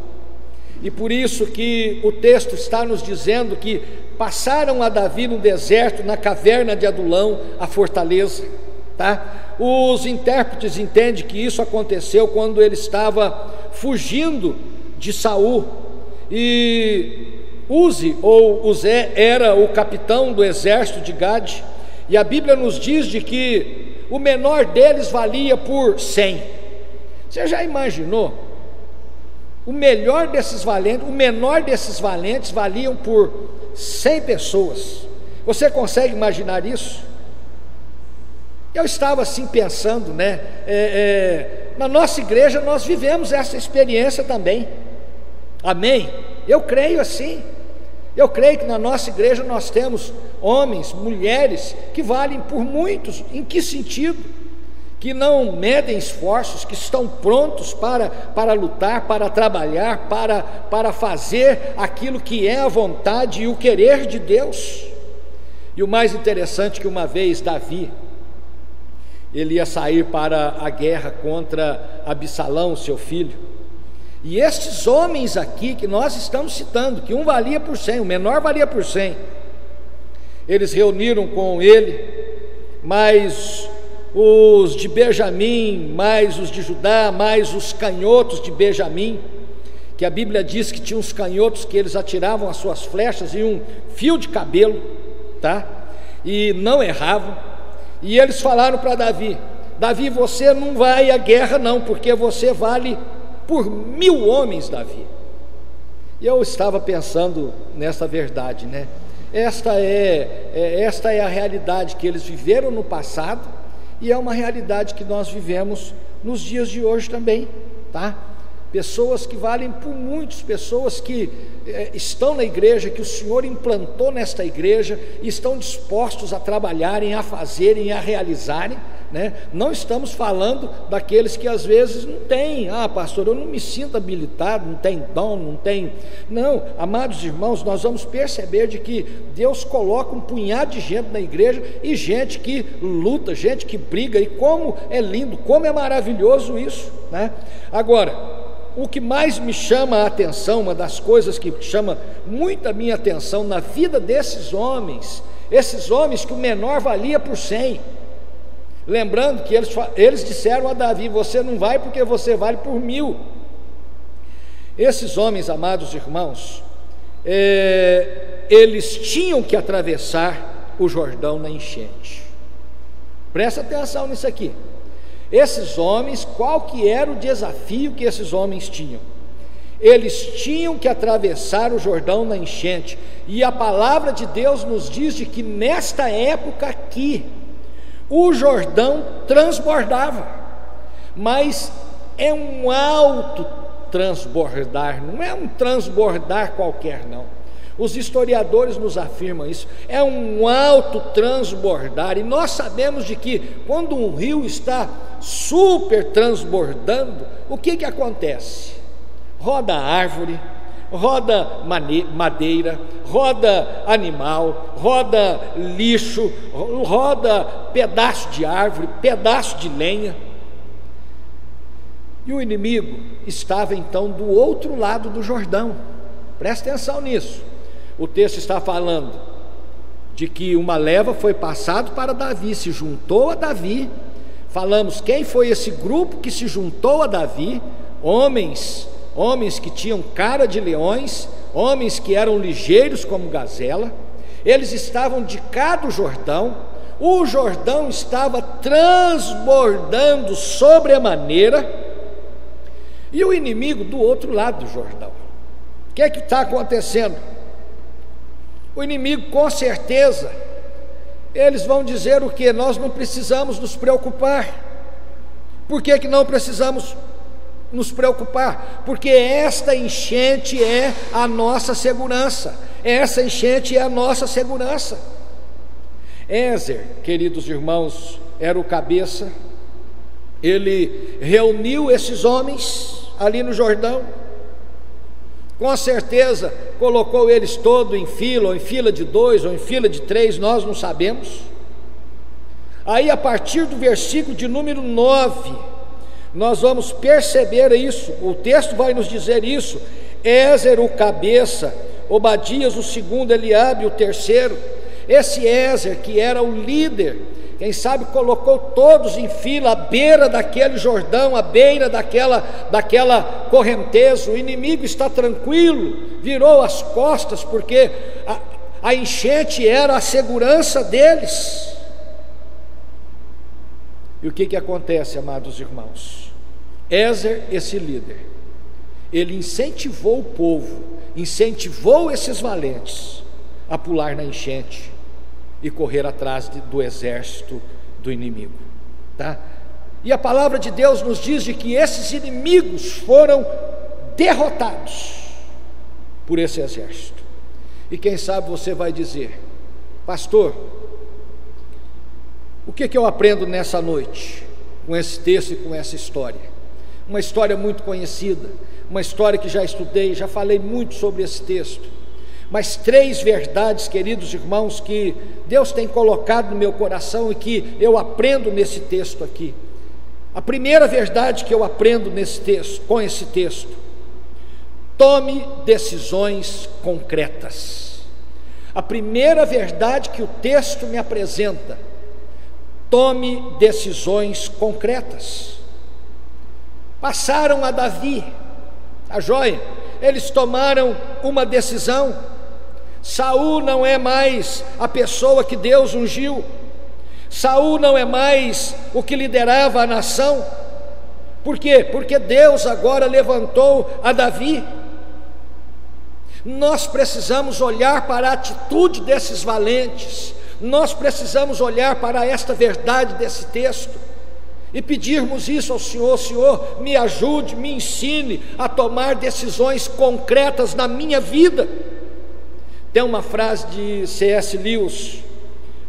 e por isso que o texto está nos dizendo que passaram a Davi no deserto, na caverna de Adulão, a fortaleza, tá? Os intérpretes entendem que isso aconteceu quando ele estava fugindo de Saul, e Uzi ou Uzé era o capitão do exército de Gade, e a Bíblia nos diz de que o menor deles valia por 100. Você já imaginou? O menor desses valentes valiam por 100 pessoas. Você consegue imaginar isso? Eu estava assim pensando, né? Na nossa igreja nós vivemos essa experiência também. Amém? Eu creio assim. Eu creio que na nossa igreja nós temos homens, mulheres que valem por muitos. Em que sentido? Que não medem esforços, que estão prontos para lutar, para trabalhar, para fazer aquilo que é a vontade e o querer de Deus. E o mais interessante é que uma vez Davi, ele ia sair para a guerra contra Absalão, seu filho. E estes homens aqui que nós estamos citando, que um valia por 100, o menor valia por 100, eles reuniram com ele, mais os de Benjamim, mais os de Judá, mais os canhotos de Benjamim, que a Bíblia diz que tinha uns canhotos que eles atiravam as suas flechas em um fio de cabelo, tá? e não erravam, e eles falaram para Davi: Davi, você não vai à guerra não, porque você vale por 1000 homens, Davi. E eu estava pensando nessa verdade, né? Esta é a realidade que eles viveram no passado, e é uma realidade que nós vivemos nos dias de hoje também, tá? Pessoas que valem por muitos, pessoas que estão na igreja, que o Senhor implantou nesta igreja, e estão dispostos a trabalharem, a fazerem, a realizarem, né? Não estamos falando daqueles que às vezes não têm: pastor, eu não me sinto habilitado, não tem dom, não tem. Não, amados irmãos, nós vamos perceber de que Deus coloca um punhado de gente na igreja, e gente que luta, gente que briga, e como é lindo, como é maravilhoso isso, né? Agora, o que mais me chama a atenção, uma das coisas que chama muito a minha atenção na vida desses homens, esses homens que o menor valia por 100, lembrando que eles disseram a Davi: você não vai porque você vale por 1000. Esses homens, amados irmãos, eles tinham que atravessar o Jordão na enchente. Presta atenção nisso aqui. Esses homens, qual que era o desafio que esses homens tinham? Eles tinham que atravessar o Jordão na enchente, e a palavra de Deus nos diz de que nesta época aqui, o Jordão transbordava, mas é um alto transbordar, não é um transbordar qualquer não. Os historiadores nos afirmam isso, é um alto transbordar, e nós sabemos de que quando um rio está super transbordando, o que acontece? Roda árvore, roda madeira, roda animal, roda lixo, roda pedaço de árvore, pedaço de lenha. E o inimigo estava então do outro lado do Jordão. Presta atenção nisso. O texto está falando de que uma leva foi passado para Davi, se juntou a Davi. Falamos quem foi esse grupo que se juntou a Davi: homens que tinham cara de leões, homens que eram ligeiros como gazela. Eles estavam de cá do Jordão, o Jordão estava transbordando sobremaneira, e o inimigo do outro lado do Jordão. O que está acontecendo? O inimigo, com certeza, eles vão dizer o que? Nós não precisamos nos preocupar. Por que não precisamos nos preocupar? Porque esta enchente é a nossa segurança. Essa enchente é a nossa segurança. Ézer, queridos irmãos, era o cabeça. Ele reuniu esses homens ali no Jordão. Com certeza colocou eles todos em fila, ou em fila de 2, ou em fila de 3, nós não sabemos. Aí a partir do versículo de número 9, nós vamos perceber isso, o texto vai nos dizer isso: Ézer o cabeça, Obadias o segundo, Eliabe o terceiro. Esse Ézer, que era o líder, quem sabe colocou todos em fila à beira daquele Jordão, à beira daquela correnteza. O inimigo está tranquilo, virou as costas, porque a enchente era a segurança deles. E o que acontece, amados irmãos? Ézer, esse líder, ele incentivou o povo, incentivou esses valentes a pular na enchente e correr atrás do exército do inimigo, tá? E a palavra de Deus nos diz de que esses inimigos foram derrotados por esse exército. E quem sabe você vai dizer: pastor, o que eu aprendo nessa noite com esse texto e com essa história? Uma história muito conhecida, uma história que já estudei, já falei muito sobre esse texto. Mas 3 verdades, queridos irmãos, que Deus tem colocado no meu coração e que eu aprendo nesse texto aqui. A primeira verdade que eu aprendo nesse texto, com esse texto: tome decisões concretas. A primeira verdade que o texto me apresenta: tome decisões concretas. Passaram a Davi, a joia, eles tomaram uma decisão. Saul não é mais a pessoa que Deus ungiu. Saul não é mais o que liderava a nação. Por quê? Porque Deus agora levantou a Davi. Nós precisamos olhar para a atitude desses valentes, nós precisamos olhar para esta verdade desse texto e pedirmos isso ao Senhor: Senhor, me ajude, me ensine a tomar decisões concretas na minha vida. Tem uma frase de C.S. Lewis,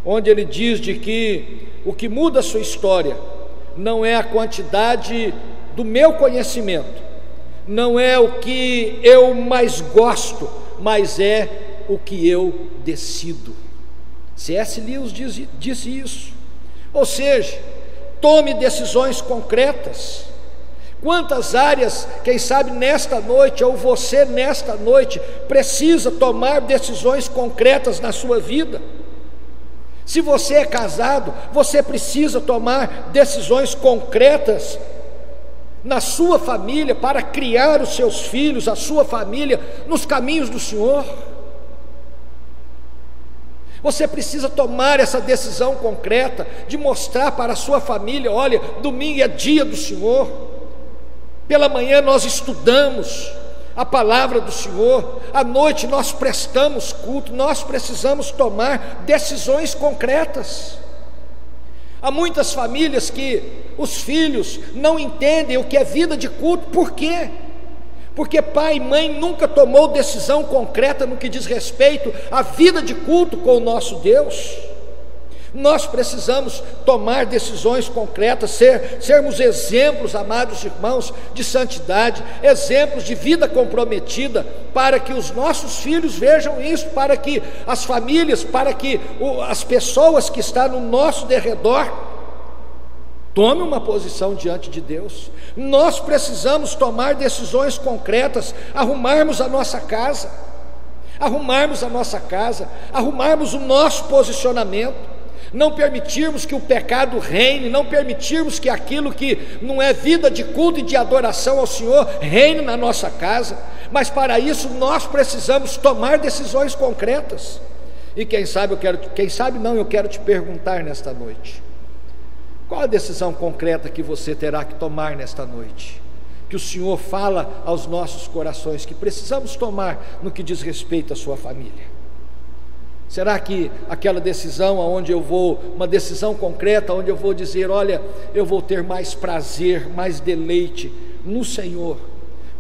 onde ele diz de que o que muda a sua história não é a quantidade do meu conhecimento, não é o que eu mais gosto, mas é o que eu decido. C.S. Lewis disse isso. Ou seja, tome decisões concretas. Quantas áreas, quem sabe nesta noite, ou você nesta noite, precisa tomar decisões concretas na sua vida? Se você é casado, você precisa tomar decisões concretas na sua família, para criar os seus filhos, a sua família, nos caminhos do Senhor. Você precisa tomar essa decisão concreta, de mostrar para a sua família: olha, domingo é dia do Senhor, pela manhã nós estudamos a palavra do Senhor, à noite nós prestamos culto. Nós precisamos tomar decisões concretas. Há muitas famílias que os filhos não entendem o que é vida de culto. Por quê? Porque pai e mãe nunca tomou decisão concreta no que diz respeito à vida de culto com o nosso Deus. Nós precisamos tomar decisões concretas, sermos exemplos, amados irmãos, de santidade, exemplos de vida comprometida, para que os nossos filhos vejam isso, para que as famílias, para que as pessoas que estão no nosso derredor tomem uma posição diante de Deus. Nós precisamos tomar decisões concretas, arrumarmos a nossa casa, arrumarmos o nosso posicionamento, não permitirmos que o pecado reine, não permitirmos que aquilo que não é vida de culto e de adoração ao Senhor reine na nossa casa. Mas para isso nós precisamos tomar decisões concretas. E eu quero te perguntar nesta noite: qual a decisão concreta que você terá que tomar nesta noite? Que o Senhor fala aos nossos corações que precisamos tomar no que diz respeito à sua família. Será que aquela decisão uma decisão concreta, onde eu vou dizer: olha, eu vou ter mais prazer, mais deleite no Senhor,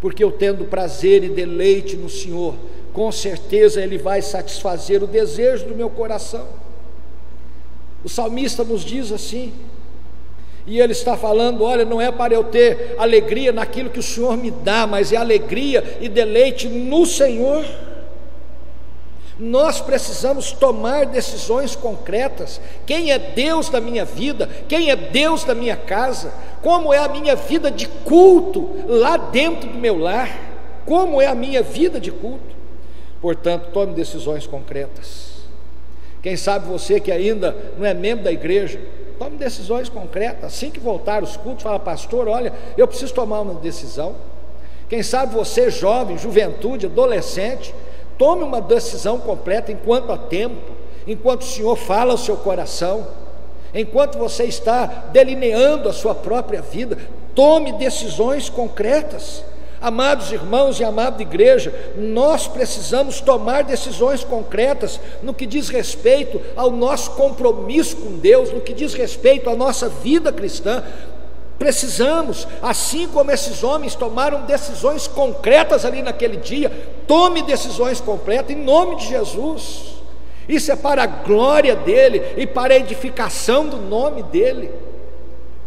porque eu tendo prazer e deleite no Senhor, com certeza Ele vai satisfazer o desejo do meu coração. O salmista nos diz assim, e ele está falando: olha, não é para eu ter alegria naquilo que o Senhor me dá, mas é alegria e deleite no Senhor. Nós precisamos tomar decisões concretas. Quem é Deus da minha vida? Quem é Deus da minha casa? Como é a minha vida de culto lá dentro do meu lar? Como é a minha vida de culto? Portanto, tome decisões concretas. Quem sabe você que ainda não é membro da igreja, tome decisões concretas. Assim que voltar os cultos, fala: pastor, olha, eu preciso tomar uma decisão. Quem sabe você, jovem, juventude, adolescente, tome uma decisão completa enquanto há tempo, enquanto o Senhor fala ao seu coração, enquanto você está delineando a sua própria vida. Tome decisões concretas. Amados irmãos e amada igreja, nós precisamos tomar decisões concretas no que diz respeito ao nosso compromisso com Deus, no que diz respeito à nossa vida cristã. Precisamos, assim como esses homens tomaram decisões concretas ali naquele dia, tome decisões concretas em nome de Jesus. Isso é para a glória dele e para a edificação do nome dele.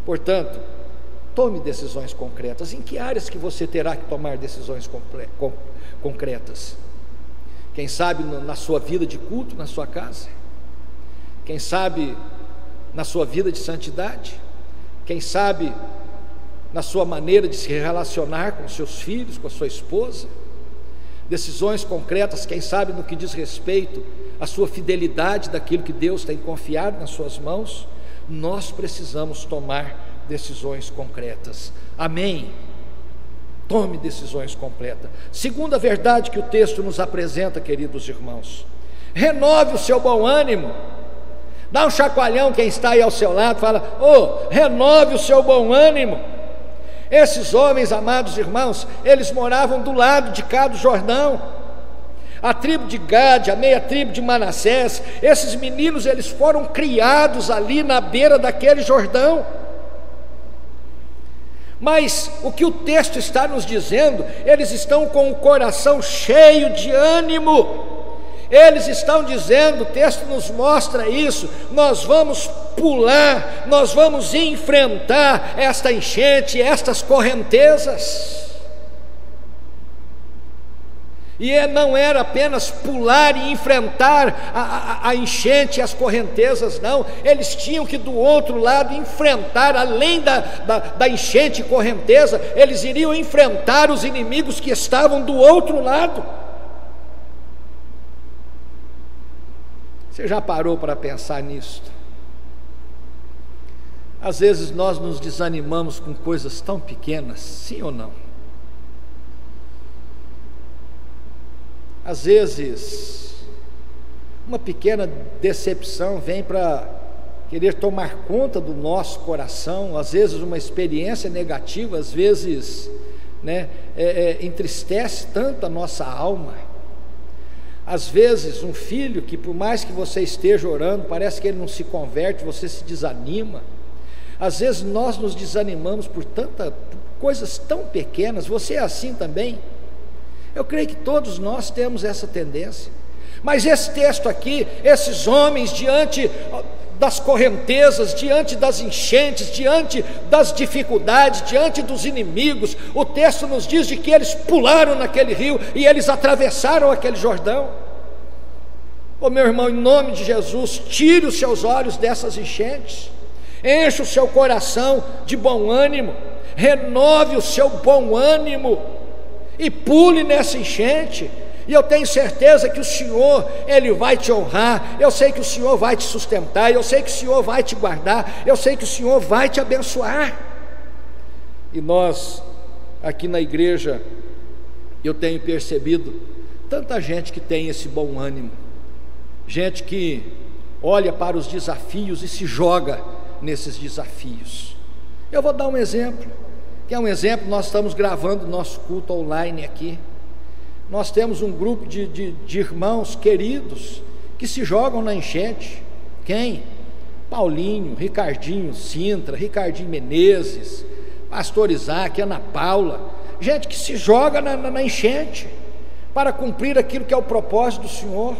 Portanto, tome decisões concretas. Em que áreas que você terá que tomar decisões concretas? Quem sabe na sua vida de culto, na sua casa? Quem sabe na sua vida de santidade? Quem sabe na sua maneira de se relacionar com seus filhos, com a sua esposa? Decisões concretas, quem sabe no que diz respeito à sua fidelidade daquilo que Deus tem confiado nas suas mãos? Nós precisamos tomar decisões concretas. Amém? Tome decisões completas. Segunda verdade que o texto nos apresenta, queridos irmãos: renove o seu bom ânimo. Dá um chacoalhão quem está aí ao seu lado, fala: renove o seu bom ânimo. Esses homens, amados irmãos, eles moravam do lado de cá do Jordão. A tribo de Gade, a meia tribo de Manassés, esses meninos, eles foram criados ali na beira daquele Jordão. Mas o que o texto está nos dizendo, eles estão com o coração cheio de ânimo. Eles estão dizendo, o texto nos mostra isso: nós vamos pular, nós vamos enfrentar esta enchente, estas correntezas. E não era apenas pular e enfrentar a enchente e as correntezas, não. Eles tinham que do outro lado enfrentar, além da enchente e correnteza, eles iriam enfrentar os inimigos que estavam do outro lado. Você já parou para pensar nisso? Às vezes nós nos desanimamos com coisas tão pequenas, sim ou não? Às vezes, uma pequena decepção vem para querer tomar conta do nosso coração. Às vezes uma experiência negativa, às vezes entristece tanto a nossa alma. Às vezes um filho que, por mais que você esteja orando, parece que ele não se converte, você se desanima. Às vezes nós nos desanimamos por coisas tão pequenas. Você é assim também? Eu creio que todos nós temos essa tendência. Mas esse texto aqui, esses homens diante das correntezas, diante das enchentes, diante das dificuldades, diante dos inimigos, o texto nos diz de que eles pularam naquele rio e eles atravessaram aquele Jordão. Meu irmão, em nome de Jesus, tire os seus olhos dessas enchentes, enche o seu coração de bom ânimo, renove o seu bom ânimo e pule nessa enchente. E eu tenho certeza que o Senhor, Ele vai te honrar. Eu sei que o Senhor vai te sustentar, eu sei que o Senhor vai te guardar, eu sei que o Senhor vai te abençoar. E nós, aqui na igreja, eu tenho percebido tanta gente que tem esse bom ânimo, gente que olha para os desafios e se joga nesses desafios. Eu vou dar um exemplo, que é um exemplo. Nós estamos gravando nosso culto online aqui. Nós temos um grupo de irmãos queridos que se jogam na enchente. Quem? Paulinho, Ricardinho Sintra, Ricardinho Menezes, Pastor Isaac, Ana Paula, gente que se joga na enchente para cumprir aquilo que é o propósito do Senhor.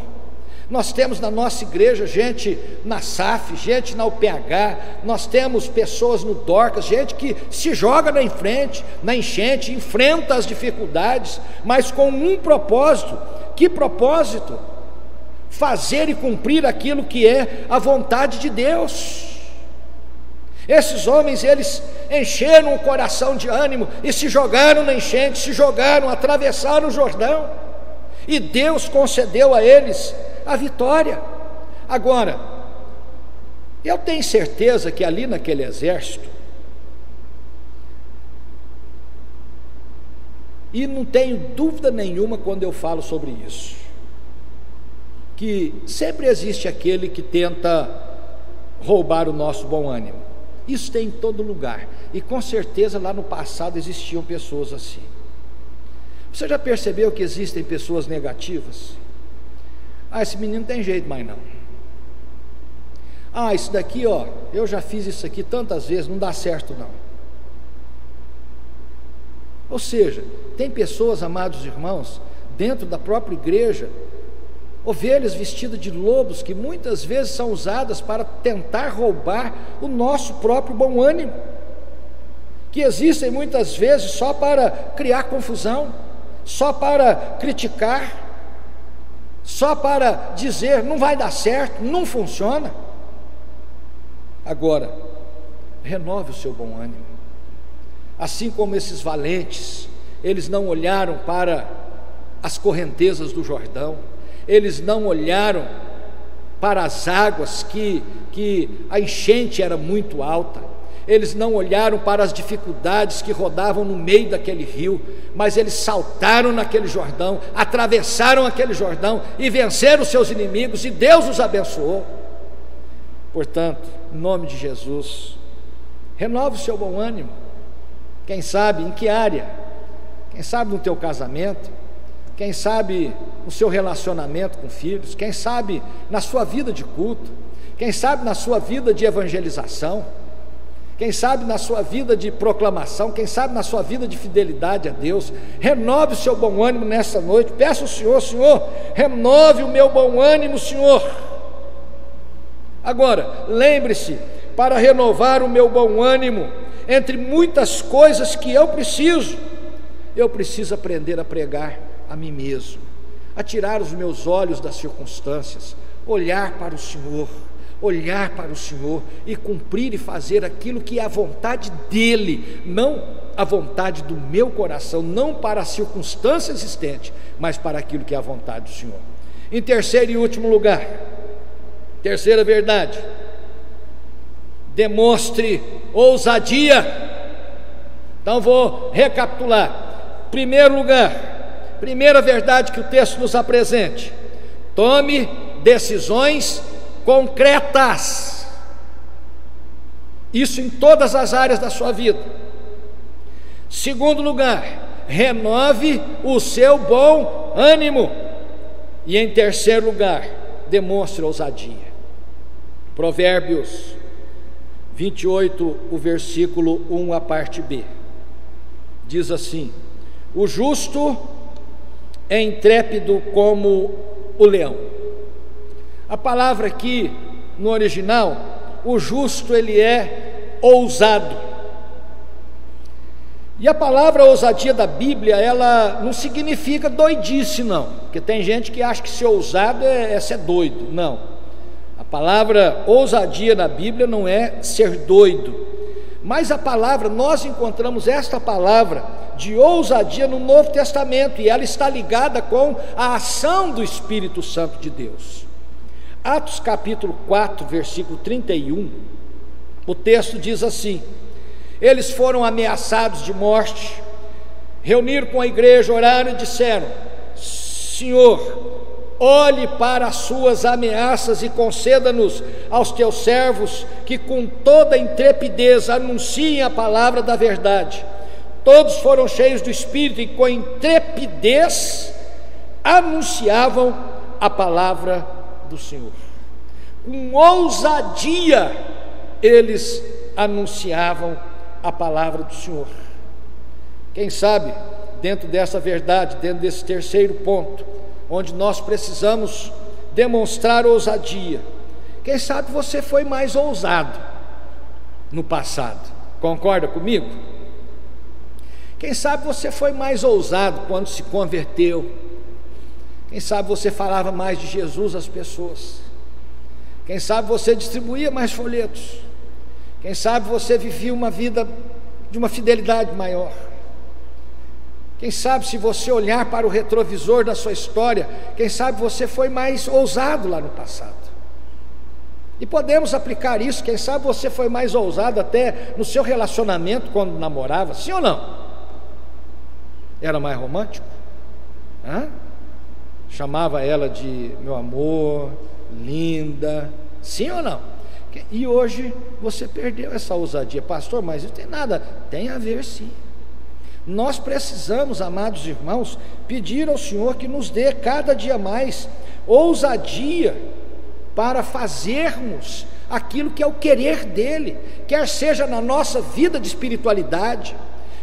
Nós temos na nossa igreja gente na SAF, gente na UPH, nós temos pessoas no Dorcas, gente que se joga na enchente, enfrenta as dificuldades, mas com um propósito. Que propósito? Fazer e cumprir aquilo que é a vontade de Deus. Esses homens, eles encheram o coração de ânimo e se jogaram na enchente, atravessaram o Jordão, e Deus concedeu a eles a vitória. Agora, eu tenho certeza que ali naquele exército, e não tenho dúvida nenhuma quando eu falo sobre isso, que sempre existe aquele que tenta roubar o nosso bom ânimo. Isso tem em todo lugar, e com certeza lá no passado existiam pessoas assim. Você já percebeu que existem pessoas negativas? Esse menino não tem jeito mais não. Isso daqui, eu já fiz isso aqui tantas vezes, não dá certo não. Ou seja, tem pessoas, amados irmãos, dentro da própria igreja, ovelhas vestidas de lobos, que muitas vezes são usadas para tentar roubar o nosso próprio bom ânimo, que existem muitas vezes só para criar confusão, só para criticar, só para dizer não vai dar certo, não funciona. Agora, renove o seu bom ânimo. Assim como esses valentes, eles não olharam para as correntezas do Jordão, eles não olharam para as águas que a enchente era muito alta, eles não olharam para as dificuldades que rodavam no meio daquele rio, mas eles saltaram naquele Jordão, atravessaram aquele Jordão e venceram os seus inimigos, e Deus os abençoou. Portanto, em nome de Jesus, renove o seu bom ânimo. Quem sabe em que área? Quem sabe no teu casamento, quem sabe no seu relacionamento com filhos, quem sabe na sua vida de culto, quem sabe na sua vida de evangelização, quem sabe na sua vida de proclamação, quem sabe na sua vida de fidelidade a Deus. Renove o seu bom ânimo nessa noite. Peça ao Senhor: Senhor, renove o meu bom ânimo, Senhor. Agora, lembre-se, para renovar o meu bom ânimo, entre muitas coisas que eu preciso aprender a pregar a mim mesmo, a tirar os meus olhos das circunstâncias, olhar para o Senhor e cumprir e fazer aquilo que é a vontade dEle, não a vontade do meu coração, não para a circunstância existente, mas para aquilo que é a vontade do Senhor. Em terceiro e último lugar, terceira verdade: demonstre ousadia. Então vou recapitular. Primeiro lugar, primeira verdade que o texto nos apresenta: tome decisões concretas. Isso em todas as áreas da sua vida. Segundo lugar, renove o seu bom ânimo. E em terceiro lugar, demonstre ousadia. Provérbios 28, o versículo 1, a parte B, diz assim: o justo é intrépido como o leão. A palavra aqui no original, o justo, ele é ousado. E a palavra ousadia da Bíblia, ela não significa doidice, não, porque tem gente que acha que ser ousado é ser doido. Não, a palavra ousadia na Bíblia não é ser doido, mas a palavra, nós encontramos esta palavra de ousadia no Novo Testamento, e ela está ligada com a ação do Espírito Santo de Deus. Atos capítulo 4, versículo 31, o texto diz assim: eles foram ameaçados de morte, reuniram com a igreja, oraram e disseram: Senhor, olhe para as suas ameaças e conceda-nos aos teus servos que com toda intrepidez anunciem a palavra da verdade. Todos foram cheios do Espírito e com intrepidez anunciavam a palavra do Senhor. Com ousadia eles anunciavam a palavra do Senhor. Quem sabe, dentro dessa verdade, dentro desse terceiro ponto, onde nós precisamos demonstrar ousadia, quem sabe você foi mais ousado no passado. Concorda comigo? Quem sabe você foi mais ousado quando se converteu. Quem sabe você falava mais de Jesus às pessoas. Quem sabe você distribuía mais folhetos. Quem sabe você vivia uma vida de uma fidelidade maior. Quem sabe, se você olhar para o retrovisor da sua história, quem sabe você foi mais ousado lá no passado. E podemos aplicar isso. Quem sabe você foi mais ousado até no seu relacionamento quando namorava, sim ou não? Era mais romântico? Chamava ela de meu amor, linda, sim ou não? E hoje você perdeu essa ousadia. Pastor, mas isso tem nada. Tem a ver, sim. Nós precisamos, amados irmãos, pedir ao Senhor que nos dê cada dia mais ousadia para fazermos aquilo que é o querer dEle, quer seja na nossa vida de espiritualidade,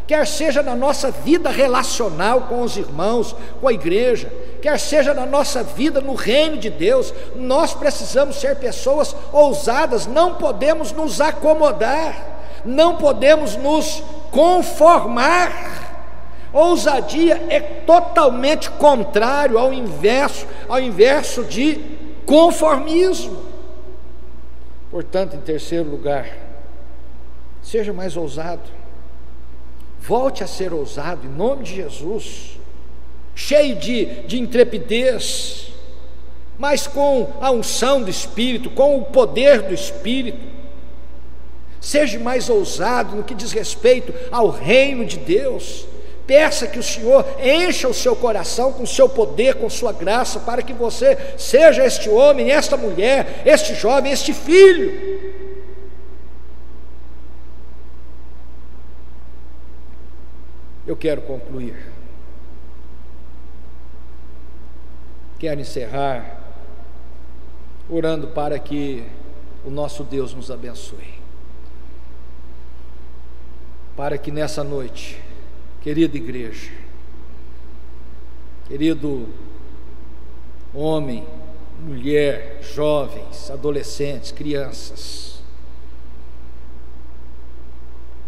quer seja na nossa vida relacional com os irmãos, com a igreja, quer seja na nossa vida no reino de Deus. Nós precisamos ser pessoas ousadas, não podemos nos acomodar, não podemos nos conformar. Ousadia é totalmente contrário ao inverso de conformismo. Portanto, em terceiro lugar, seja mais ousado. Volte a ser ousado em nome de Jesus, cheio de intrepidez, mas com a unção do Espírito, com o poder do Espírito. Seja mais ousado no que diz respeito ao reino de Deus. Peça que o Senhor encha o seu coração com o seu poder, com sua graça, para que você seja este homem, esta mulher, este jovem, este filho. Eu quero concluir. Quero encerrar orando para que o nosso Deus nos abençoe. Para que nessa noite, querida igreja, querido homem, mulher, jovens, adolescentes, crianças,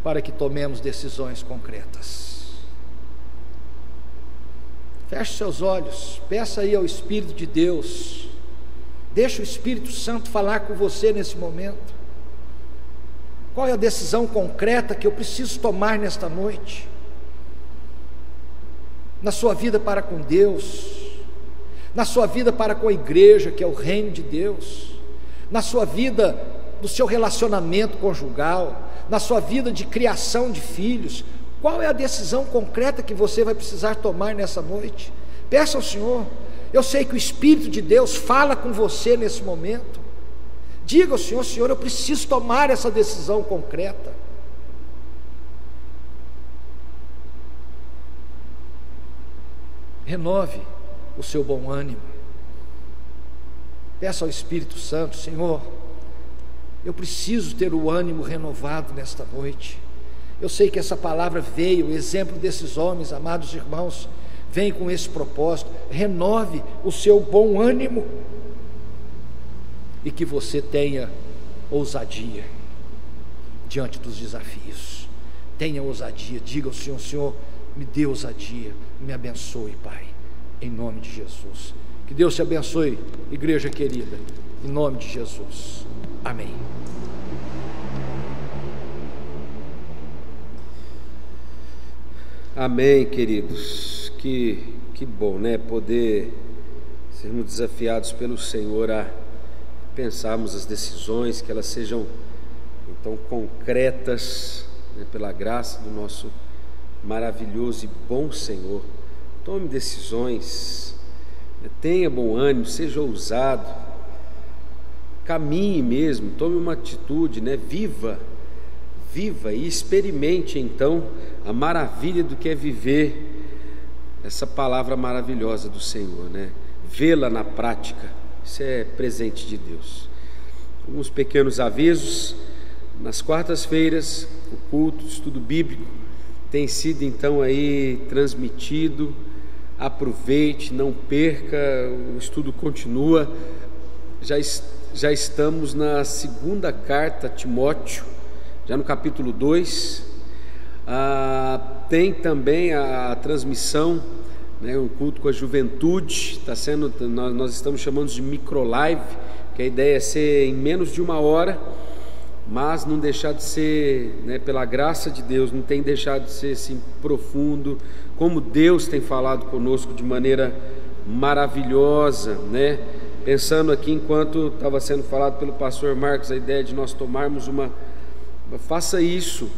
para que tomemos decisões concretas. Feche seus olhos, peça aí ao Espírito de Deus, deixa o Espírito Santo falar com você nesse momento. Qual é a decisão concreta que eu preciso tomar nesta noite? Na sua vida para com Deus, na sua vida para com a igreja, que é o reino de Deus, na sua vida do seu relacionamento conjugal, na sua vida de criação de filhos. Qual é a decisão concreta que você vai precisar tomar nessa noite? Peça ao Senhor. Eu sei que o Espírito de Deus fala com você nesse momento. Diga ao Senhor: Senhor, eu preciso tomar essa decisão concreta. Renove o seu bom ânimo. Peça ao Espírito Santo: Senhor, eu preciso ter o ânimo renovado nesta noite. Eu sei que essa palavra veio, o exemplo desses homens, amados irmãos, vem com esse propósito. Renove o seu bom ânimo e que você tenha ousadia diante dos desafios. Tenha ousadia, diga ao Senhor: Senhor, me dê ousadia, me abençoe, Pai, em nome de Jesus. Que Deus te abençoe, igreja querida, em nome de Jesus. Amém. Amém, queridos. Que bom, né? Poder sermos desafiados pelo Senhor a pensarmos as decisões, que elas sejam então concretas, né? Pela graça do nosso maravilhoso e bom Senhor. Tome decisões, né? Tenha bom ânimo, seja ousado, caminhe mesmo, tome uma atitude, né? Viva e experimente então a maravilha do que é viver essa palavra maravilhosa do Senhor, né? Vê-la na prática, isso é presente de Deus. Alguns pequenos avisos: nas quartas-feiras o culto, o estudo bíblico tem sido então aí transmitido. Aproveite, não perca, o estudo continua. Já estamos na segunda carta a Timóteo, já no capítulo 2, tem também a transmissão, né, um culto com a juventude, nós estamos chamando de microlive, que a ideia é ser em menos de 1 hora, mas não deixar de ser, né, pela graça de Deus, não tem deixado de ser assim profundo, como Deus tem falado conosco de maneira maravilhosa, né? Pensando aqui, enquanto estava sendo falado pelo pastor Marcos, a ideia de nós tomarmos faça isso,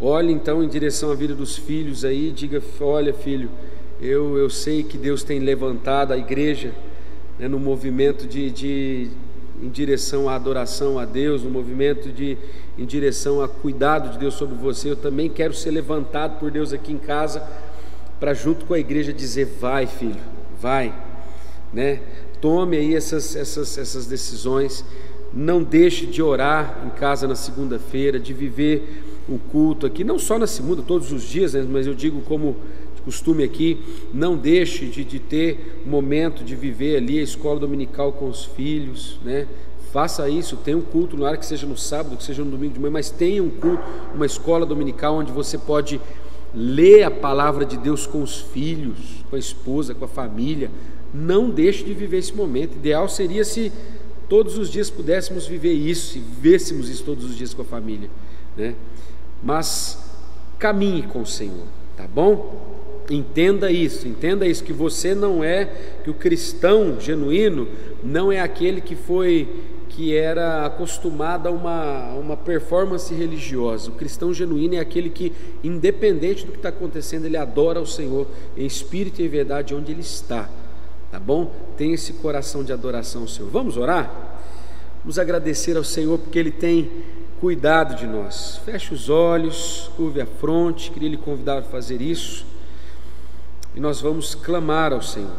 olhe então em direção à vida dos filhos aí, diga: olha, filho, eu sei que Deus tem levantado a igreja, né, no movimento em direção à adoração a Deus, no movimento em direção a cuidado de Deus sobre você. Eu também quero ser levantado por Deus aqui em casa, para junto com a igreja dizer: vai, filho, vai, né? Tome aí essas decisões. Não deixe de orar em casa na segunda-feira, de viver o culto aqui, não só na segunda, todos os dias, né, mas eu digo como de costume aqui. Não deixe de ter momento de viver ali a escola dominical com os filhos, né? Faça isso, tenha um culto no ar, que seja no sábado, que seja no domingo de manhã, mas tenha um culto, uma escola dominical onde você pode ler a palavra de Deus com os filhos, com a esposa, com a família. Não deixe de viver esse momento. Ideal seria se todos os dias pudéssemos viver isso, se vivêssemos isso todos os dias com a família, né? Mas caminhe com o Senhor, tá bom? Entenda isso, que você não é, que o cristão genuíno não é aquele que era acostumado a uma performance religiosa. O cristão genuíno é aquele que, independente do que está acontecendo, ele adora ao Senhor em espírito e em verdade onde ele está, tá bom? Tem esse coração de adoração ao Senhor. Vamos orar? Vamos agradecer ao Senhor porque Ele tem cuidado de nós. Feche os olhos, curve a fronte, queria lhe convidar a fazer isso. E nós vamos clamar ao Senhor.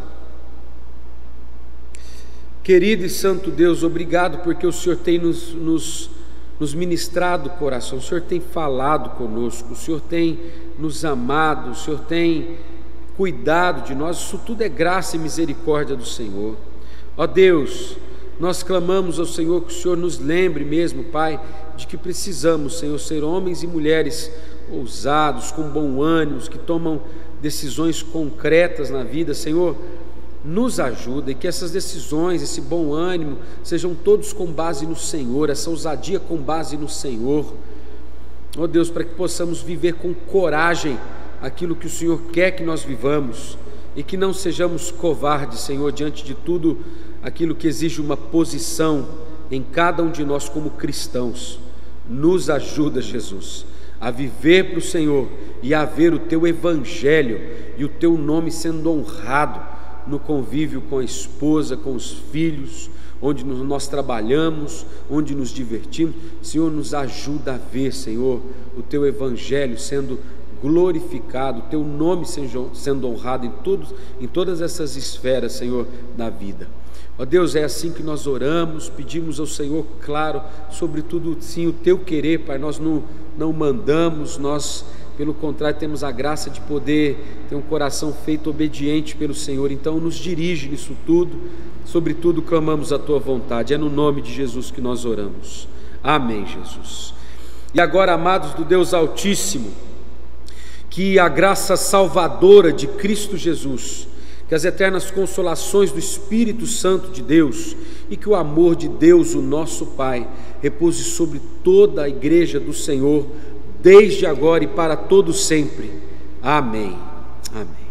Querido e santo Deus, obrigado porque o Senhor tem nos ministrado o coração, o Senhor tem falado conosco, o Senhor tem nos amado, o Senhor tem cuidado de nós. Isso tudo é graça e misericórdia do Senhor. Ó Deus, nós clamamos ao Senhor que o Senhor nos lembre mesmo, Pai, de que precisamos, Senhor, ser homens e mulheres ousados, com bom ânimo, que tomam decisões concretas na vida. Senhor, nos ajuda e que essas decisões, esse bom ânimo, sejam todos com base no Senhor, essa ousadia com base no Senhor. Ó Deus, para que possamos viver com coragem aquilo que o Senhor quer que nós vivamos e que não sejamos covardes, Senhor, diante de tudo aquilo que exige uma posição em cada um de nós como cristãos. Nos ajuda, Jesus, a viver para o Senhor e a ver o Teu Evangelho e o Teu nome sendo honrado no convívio com a esposa, com os filhos, onde nós trabalhamos, onde nos divertimos. Senhor, nos ajuda a ver, Senhor, o Teu Evangelho sendo glorificado, o Teu nome sendo honrado em todas essas esferas, Senhor, da vida. Ó Deus, é assim que nós oramos, pedimos ao Senhor, claro, sobretudo sim o Teu querer, Pai. Nós não mandamos, nós pelo contrário temos a graça de poder ter um coração feito obediente pelo Senhor. Então nos dirige nisso tudo, sobretudo clamamos a Tua vontade. É no nome de Jesus que nós oramos. Amém, Jesus. E agora, amados do Deus Altíssimo, que a graça salvadora de Cristo Jesus, que as eternas consolações do Espírito Santo de Deus e que o amor de Deus, o nosso Pai, repouse sobre toda a igreja do Senhor, desde agora e para todo sempre. Amém. Amém.